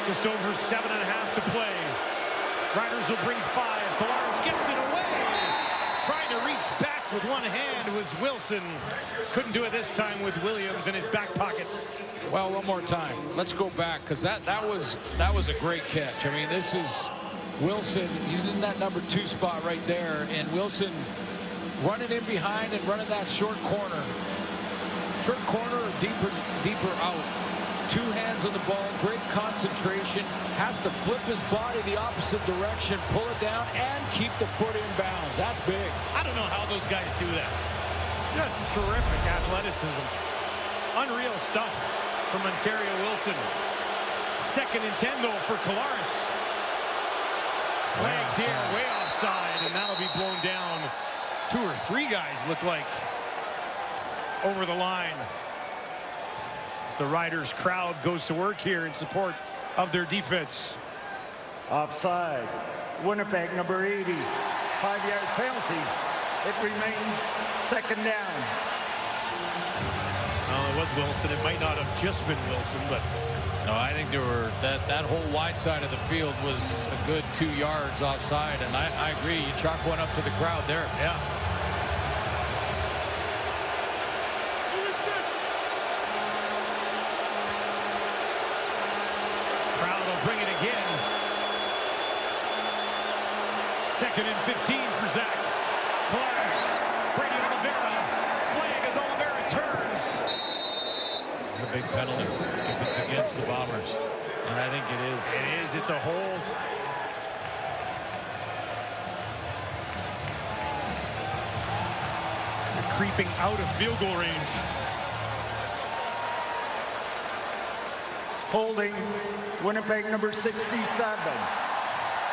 Just over 7.5 to play. Riders will bring 5. Collaros gets it away. Trying to reach back with one hand was Wilson. Couldn't do it this time with Williams in his back pocket. Well, one more time. Let's go back, because that was a great catch. I mean, this is Wilson. He's in that number 2 spot right there, and Wilson running in behind and running that short corner. Short corner, deeper out. 2 hands on the ball, great concentration, has to flip his body the opposite direction, pull it down, and keep the foot in bounds. That's big. I don't know how those guys do that. Just terrific athleticism. Unreal stuff from Ontario Wilson. 2nd and 10, though, for Collaros. Flags here, way offside, and that'll be blown down. 2 or 3 guys look like over the line. The Riders crowd goes to work here in support of their defense. Offside. Winnipeg, number 80. 5-yard penalty. It remains 2nd down. Well, it was Wilson. It might not have just been Wilson, but no, I think there were that whole wide side of the field was a good 2 yards offside, and I agree. You chalk one up to the crowd there. Yeah. Bring it again. 2nd and 15 for Zach. Collaros. Brady Oliveira. Flag as Oliveira turns. is a big penalty if it's against the Bombers. And I think it is. It is. It's a hold. They're creeping out of field goal range. Holding Winnipeg number 67.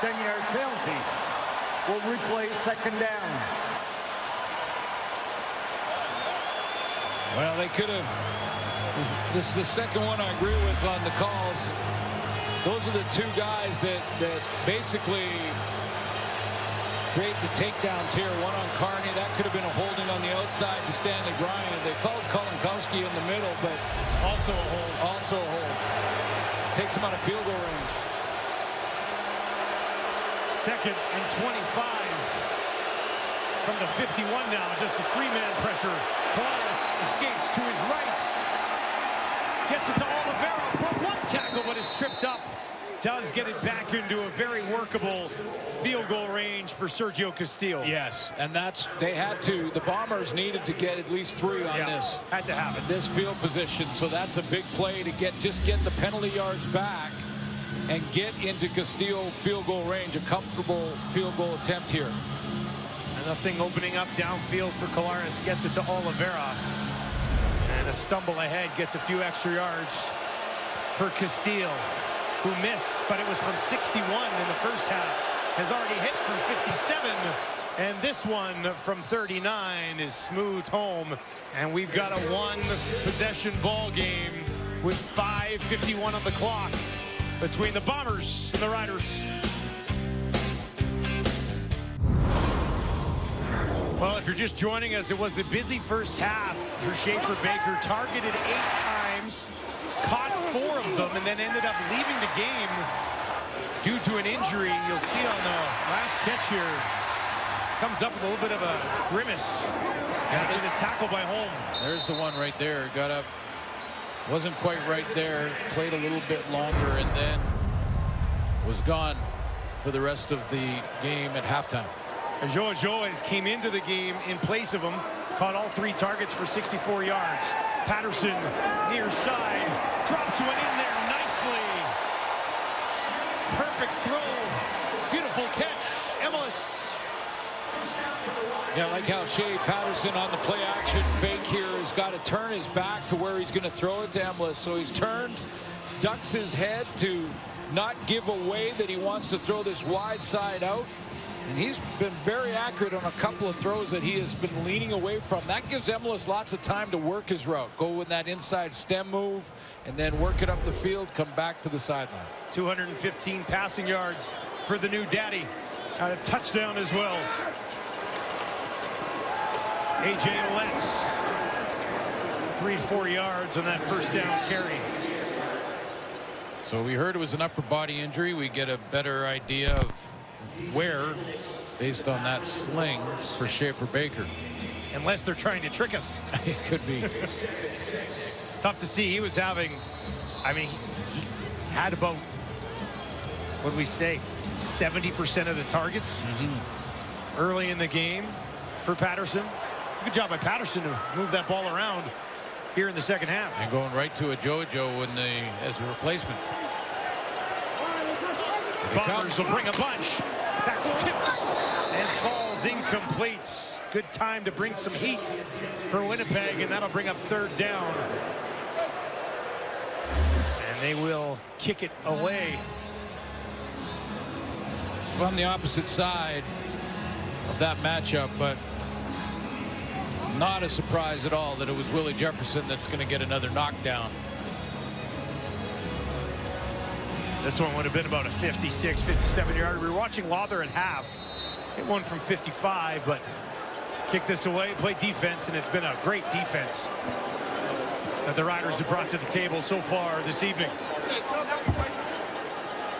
10-yard penalty. Will replay second down. Well, they could have. This is the second one I agree with on the calls. Those are the two guys that basically create the takedowns here. One on Carney. That could have been a holding on the outside to Stanley Bryant. They called Kolinkowski in the middle, but Also a hold. also a hold. Takes him out of field goal range. Second and 25 from the 51 now. Just a three-man pressure. Colares escapes to his right. Gets it to Oliveira. For one tackle, but is tripped up. Does get it back into a very workable field goal range for Sergio Castillo. Yes, and they had to. The Bombers needed to get at least 3 on this. Had to have it. This field position, so that's a big play to just get the penalty yards back and get into Castillo field goal range. A comfortable field goal attempt here. And nothing opening up downfield for Colares. Gets it to Oliveira. And a stumble ahead gets a few extra yards for Castillo, who missed, but it was from 61 in the first half. Has already hit from 57. And this one from 39 is smoothed home. And we've got a one-possession ball game with 5:51 on the clock between the Bombers and the Riders. Well, if you're just joining us, it was a busy first half for Schaefer Baker. Targeted 8 times, caught 4 of them, and then ended up leaving the game due to an injury. You'll see on the last catch here, comes up with a little bit of a grimace. And it is tackled by Holm. There's the one right there. Got up. Wasn't quite right there. Played a little bit longer and then was gone for the rest of the game at halftime. Joe Joes came into the game in place of him. Caught all 3 targets for 64 yards. Patterson near side. Drops one in there nicely. Perfect throw. Beautiful catch. Emilus. Yeah, like how Shea Patterson on the play action fake here has got to turn his back to where he's going to throw it to Emilus. So he's turned, ducks his head to not give away that he wants to throw this wide side out. And he's been very accurate on a couple of throws that he has been leaning away from. That gives Emilus lots of time to work his route. Go with that inside stem move and then work it up the field, come back to the sideline. 215 passing yards for the new daddy. Got a touchdown as well. A.J. Ouellette, 3-4 yards on that first down carry. So we heard it was an upper body injury. We get a better idea of where based on that sling for Schaefer Baker. Unless they're trying to trick us. It could be. Tough to see. He was having, I mean, he had about, what do we say, 70% of the targets early in the game for Patterson. Good job by Patterson to move that ball around here in the second half. And going right to a JoJo as a replacement. Bombers will bring a bunch. That's tipped and falls incomplete. Good time to bring some heat for Winnipeg, and that'll bring up third down. And they will kick it away. On the opposite side of that matchup, but not a surprise at all that it was Willie Jefferson that's going to get another knockdown. This one would have been about a 56, 57 yard. We were watching Lawther at half. Hit one from 55, but kick this away, play defense, and it's been a great defense that the Riders have brought to the table so far this evening.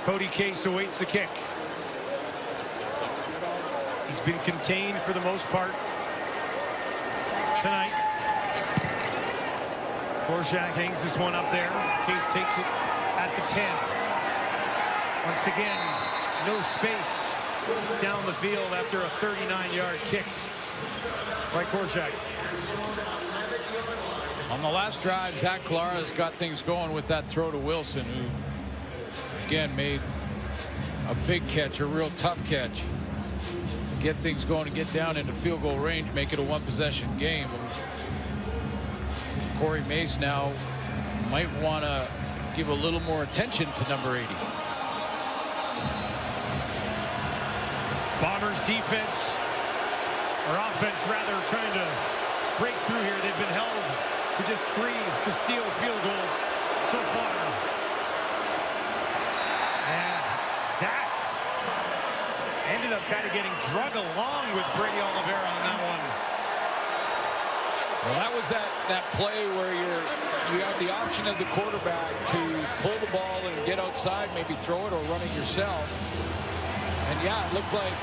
Cody Case awaits the kick. He's been contained for the most part tonight. Korshak hangs this one up there. Case takes it at the 10. Once again, no space down the field after a 39-yard kick by Korshak. On the last drive, Zach Collaros got things going with that throw to Wilson, who again made a big catch, a real tough catch. Get things going and get down into field goal range, make it a one-possession game. Corey Mace now might want to give a little more attention to number 80. Bombers defense, or offense rather, trying to break through here. They've been held to just 3 Castillo field goals so far. And Zach ended up kind of getting drug along with Brady Oliveira on that one. Well, that was that play where you have the option of the quarterback to pull the ball and get outside, maybe throw it or run it yourself. And yeah, it looked like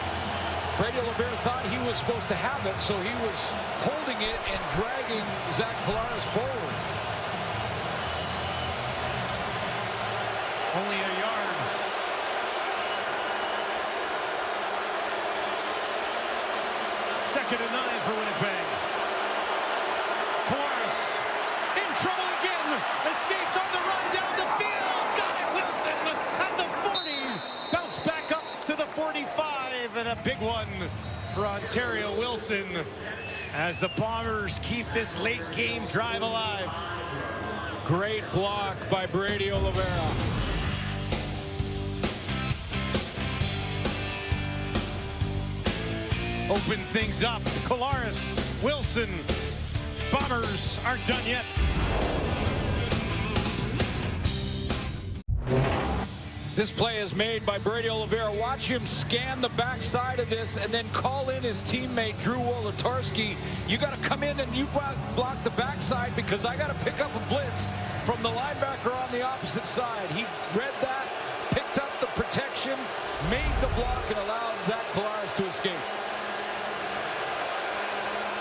Brady Oliveira thought he was supposed to have it, so he was holding it and dragging Zach Collaros forward. Only a yard. Second and 9 for Winnipeg. Collaros in trouble again. Escapes on the run down the field. Got it, Wilson at the 40. Bounce back up to the 45, and a big one for Ontario Wilson as the Bombers keep this late game drive alive. Great block by Brady Oliveira. Open things up. Collaros, Wilson. Bombers aren't done yet. This play is made by Brady Oliveira. Watch him scan the backside of this and then call in his teammate Drew Wolodarski. You got to come in and you block the backside because I got to pick up a blitz from the linebacker on the opposite side. He read that, picked up the protection, made the block, and allowed Zach Collaros to escape.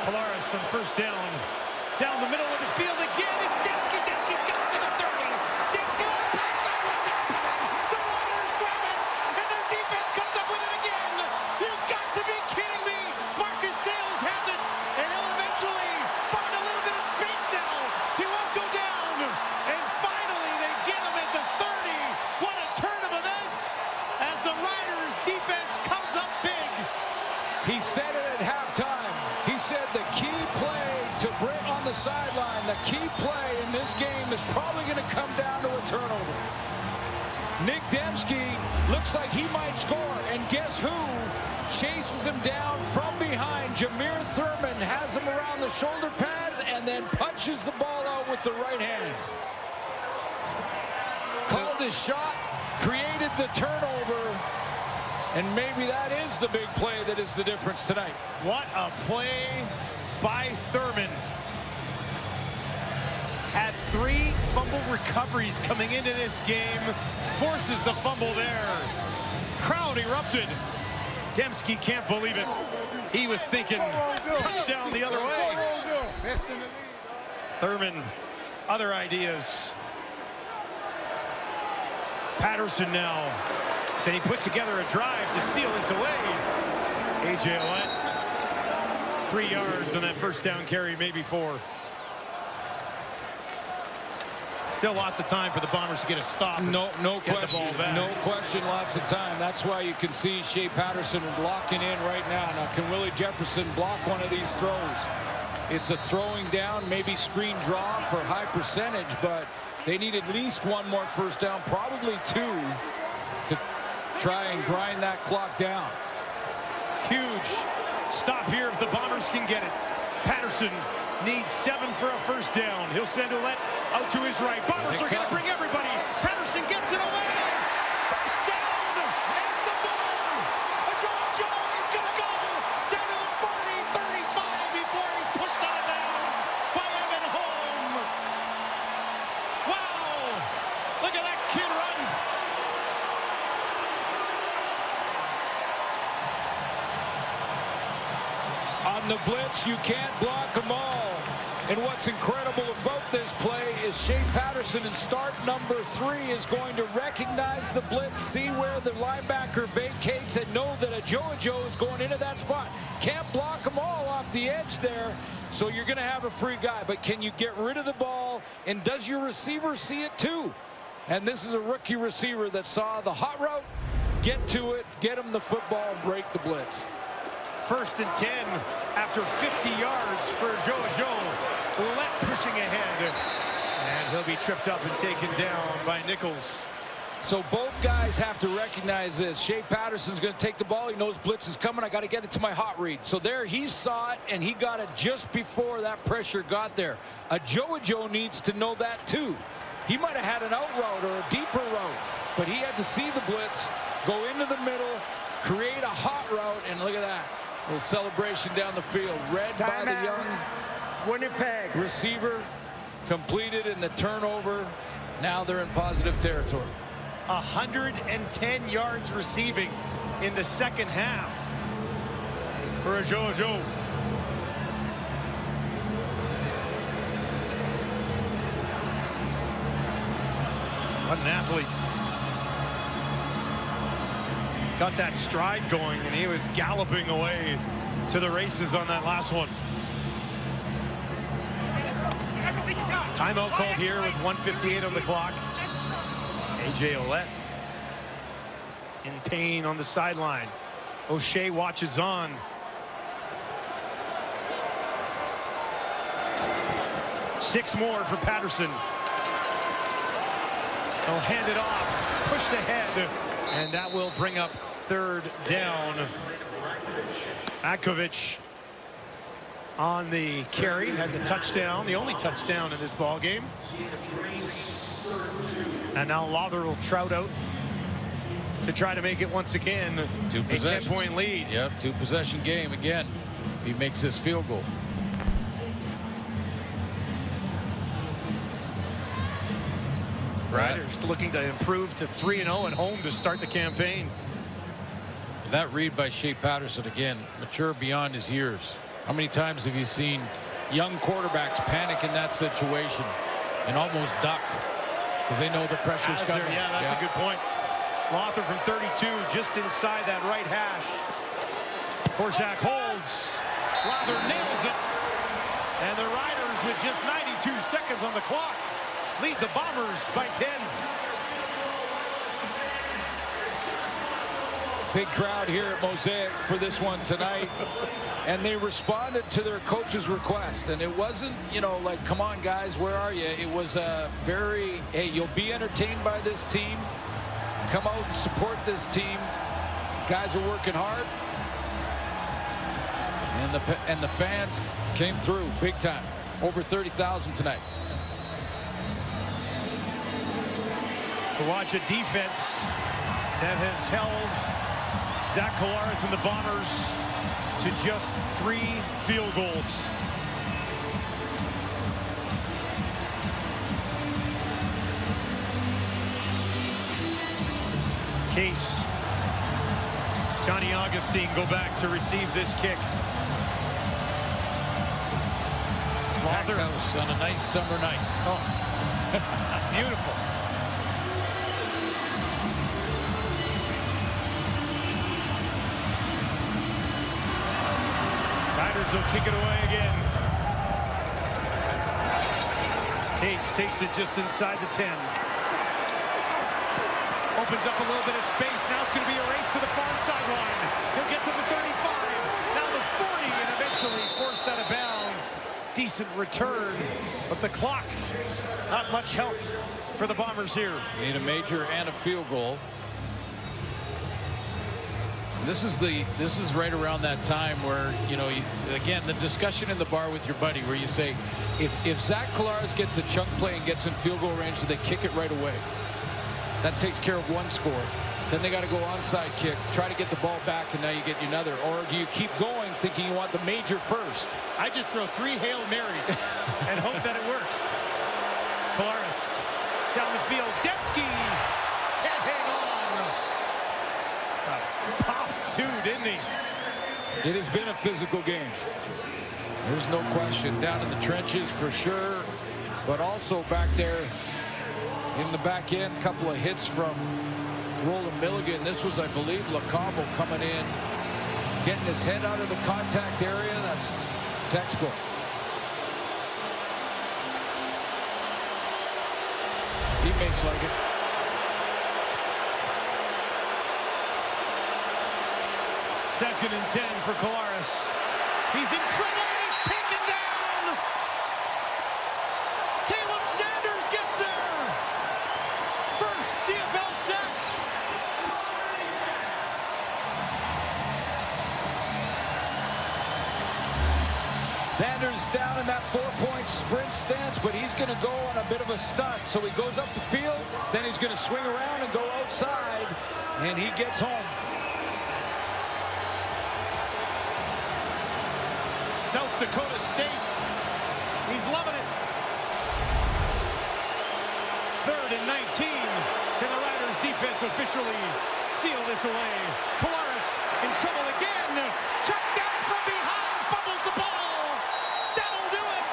Collaros on first down. Down the middle of the field again. It's Dembski. Dembski's got it to the 30. Dembski on the backside. What's happening? The Riders grab it, and their defense comes up with it again. You've got to be kidding me. Marcus Sales has it, and he'll eventually find a little bit of space now. He won't go down. And finally, they get him at the 30. What a turn of events as the Riders defense comes up big. He said it at halftime. He said the key play to Britt on the sideline, the key play in this game is probably going to come down to a turnover. Nick Dembski looks like he might score, and guess who chases him down from behind? Jameer Thurman has him around the shoulder pads and then punches the ball out with the right hand. Called his shot, created the turnover, and maybe that is the big play that is the difference tonight. What a play by Thurman. Had 3 fumble recoveries coming into this game. Forces the fumble there. Crowd erupted. Dembski can't believe it. He was thinking touchdown the other way. Thurman, other ideas. Patterson now. Can he put together a drive to seal this away? A.J. Ouellette, 3 yards on that first down carry, maybe 4. Still lots of time for the Bombers to get a stop. No question. No question, lots of time. That's why you can see Shea Patterson locking in right now. Now, can Willie Jefferson block one of these throws? It's a throwing down, maybe screen draw for high percentage, but they need at least 1 more first down, probably 2, to try and grind that clock down. Huge stop here if the Bombers can get it. Patterson needs 7 for a first down. He'll send Ouellette out to his right. Bombers are going to bring everybody. Patterson gets it away. First down and some more. Joe is going to go down to the 40, 35 before he's pushed out of bounds by Evan Holm. Wow. Look at that kid run. On the blitz, you can't block them all. And what's incredible about this play is Shea Patterson in start number 3 is going to recognize the blitz, see where the linebacker vacates, and know that a Joe is going into that spot. Can't block them all off the edge there, so you're going to have a free guy. But can you get rid of the ball, and does your receiver see it too? And this is a rookie receiver that saw the hot route, get to it, get him the football, break the blitz. 1st and 10 after 50 yards for Joe. Let pushing ahead. And he'll be tripped up and taken down by Nichols. So both guys have to recognize this. Shea Patterson's going to take the ball. He knows blitz is coming. I got to get it to my hot read. So there he saw it, and he got it just before that pressure got there. A Joe needs to know that too. He might have had an out route or a deeper route, but he had to see the blitz, go into the middle, create a hot route, and look at that. A little celebration down the field. Read by the young Winnipeg receiver, completed in the turnover. Now they're in positive territory. 110 yards receiving in the second half for a Joe. What an athlete. Got that stride going, and he was galloping away to the races on that last one. Timeout called here with 1:58 on the clock. A.J. Ouellette in pain on the sideline. O'Shea watches on. Six more for Patterson. They'll hand it off, pushed ahead, and that will bring up 3rd down. Akovic on the carry, had the touchdown, the only touchdown in this ball game. And now Lawler will trout out to try to make it once again a 10-point lead. Yep, 2-possession game again if he makes this field goal. Riders looking to improve to 3-0 at home to start the campaign. That read by Shea Patterson again, mature beyond his years. How many times have you seen young quarterbacks panic in that situation and almost duck because they know the pressure's coming? Yeah, that's a good point. Lawler from 32, just inside that right hash. Korczak holds. Lawler nails it. And the Riders, with just 92 seconds on the clock, lead the Bombers by 10. Big crowd here at Mosaic for this one tonight. And they responded to their coach's request. And it wasn't, you know, like, come on, guys, where are you? It was a very, hey, you'll be entertained by this team. Come out and support this team. Guys are working hard. And the fans came through big time. Over 30,000 tonight. To watch a defense that has held Zach Collaros and the Bombers to just 3 field goals. Case, Johnny Augustine go back to receive this kick. Packed house on a nice summer night. Oh, beautiful. Riders will kick it away again. Case takes it just inside the 10. Opens up a little bit of space. Now it's going to be a race to the far sideline. He'll get to the 35. Now the 40, and eventually forced out of bounds. Decent return, but the clock, not much help for the Bombers here. Need a major and a field goal. This is right around that time where, you know, again, the discussion in the bar with your buddy where you say, if Zach Collaros gets a chunk play and gets in field goal range, they kick it right away. That takes care of one score. Then they got to go onside kick, try to get the ball back, and now you get another. Or do you keep going thinking you want the major first? I just throw 3 Hail Marys and hope that it works. Collaros down the field. Detsky can't hang on. Pops too, didn't he? It has been a physical game. There's no question. Down in the trenches for sure, but also back there in the back end, a couple of hits from Roland Milligan. This was, I believe, Lacombe coming in, getting his head out of the contact area. That's textbook. Teammates like it. Second and 10 for Collaros. He's in trouble and he's taken down. Caleb Sanders gets there. First CFL sack. Sanders down in that 4-point sprint stance, but he's going to go on a bit of a stunt. So he goes up the field, then he's going to swing around and go outside, and he gets home. South Dakota State. He's loving it. 3rd and 19. Can the Riders defense officially seal this away? Collaros in trouble again. Checked down from behind. Fumbles the ball. That'll do it.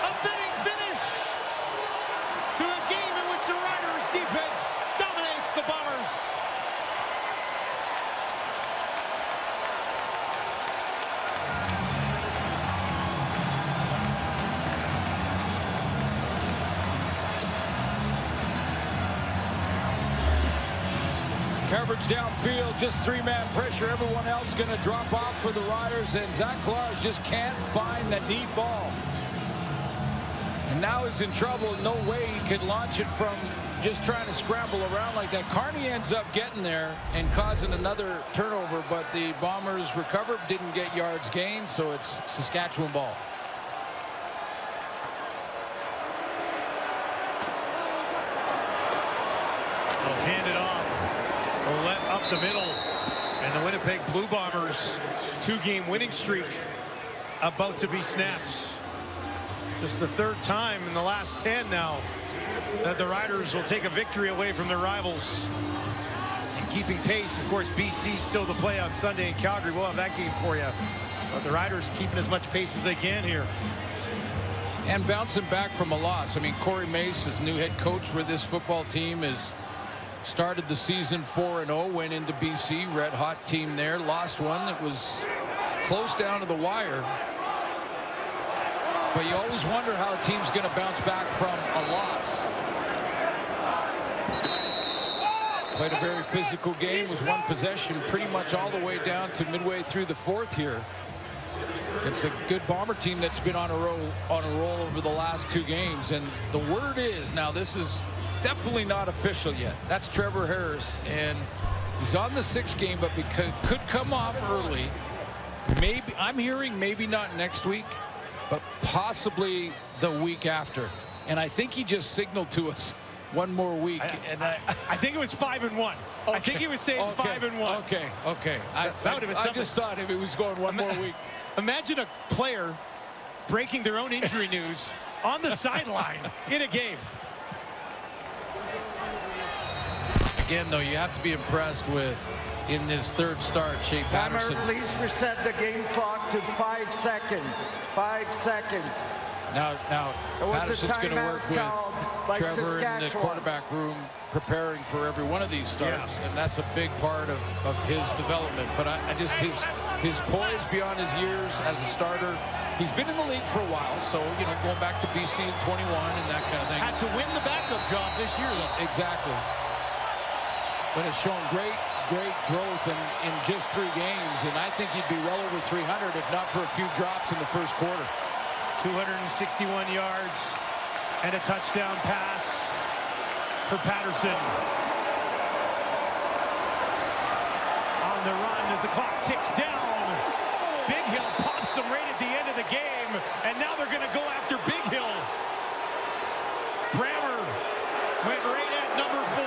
A fitting finish to a game in which the Riders defense dominates the Bombers. Coverage downfield, just 3-man pressure. Everyone else going to drop off for the Riders, and Zach Collaros just can't find the deep ball. And now he's in trouble. No way he could launch it from just trying to scramble around like that. Carney ends up getting there and causing another turnover, but the Bombers recovered, didn't get yards gained, so it's Saskatchewan ball. They'll hand it off. Let up the middle, and the Winnipeg Blue Bombers 2-game winning streak about to be snapped. This is the 3rd time in the last 10 now that the Riders will take a victory away from their rivals. And keeping pace, of course, BC still to play on Sunday in Calgary. We'll have that game for you. But the Riders keeping as much pace as they can here. And bouncing back from a loss. I mean, Corey Mace is new head coach for this football team, is started the season 4-0, went into BC, red hot team there, lost one that was close down to the wire. But you always wonder how a team's going to bounce back from a loss. Played a very physical game, was one possession pretty much all the way down to midway through the 4th here. It's a good Bomber team that's been on a roll over the last 2 games. And the word is, now this is definitely not official yet. That's Trevor Harris, and he's on the 6th game, but because could come off early. Maybe, I'm hearing maybe not next week, but possibly the week after. And I think he just signaled to us one more week. I think it was 5-1. Okay. I think he was saying 5-1. Okay. That would have been something. I just thought if it was going one more week. Imagine a player breaking their own injury news on the sideline in a game. Again, though, you have to be impressed with, in this 3rd start, Shea Patterson. Please reset the game clock to 5 seconds. 5 seconds. Now Patterson's going to work with Trevor in the quarterback room, preparing for every one of these starts, and that's a big part of his development. But I just his poise beyond his years as a starter. He's been in the league for a while, so going back to BC in 21 and that kind of thing. Had to win the backup job this year, though. Exactly. But has shown great growth in just 3 games, and I think he'd be well over 300 if not for a few drops in the 1st quarter. 261 yards and a touchdown pass for Patterson. On the run as the clock ticks down. Big Hill pops him right at the end of the game, and now they're going to go after Big Hill. Brammer went right at number 4.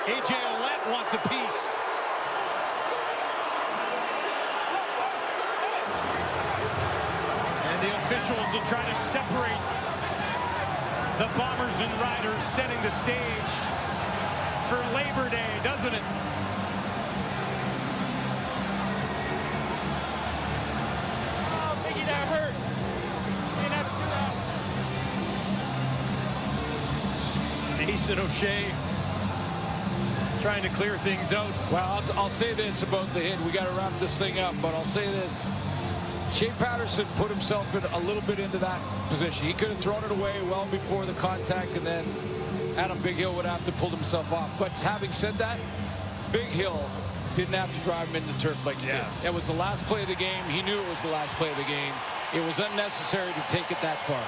A.J. Ouellette wants a piece. And the officials will try to separate the Bombers and Riders, setting the stage for Labor Day, doesn't it? Oh, Biggie, that hurt. You didn't have to do that. Mason O'Shea trying to clear things out. Well, I'll say this about the hit. We got to wrap this thing up, but I'll say this. Shea Patterson put himself in a little bit into that position. He could have thrown it away well before the contact, and then Adam Big Hill would have to pull himself off. But having said that, Big Hill didn't have to drive him into turf like he did. It was the last play of the game. He knew it was the last play of the game. It was unnecessary to take it that far.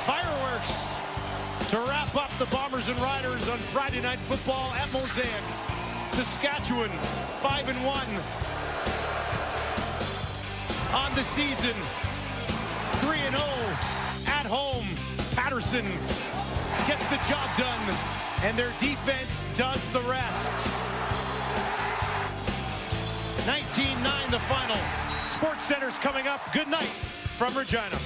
Fireworks to wrap up the Bombers and Riders on Friday Night Football at Mosaic. Saskatchewan 5-1 on the season. 3-0 at home. Patterson gets the job done, and their defense does the rest. 19-9 the final. Sports Center's coming up. Good night from Regina.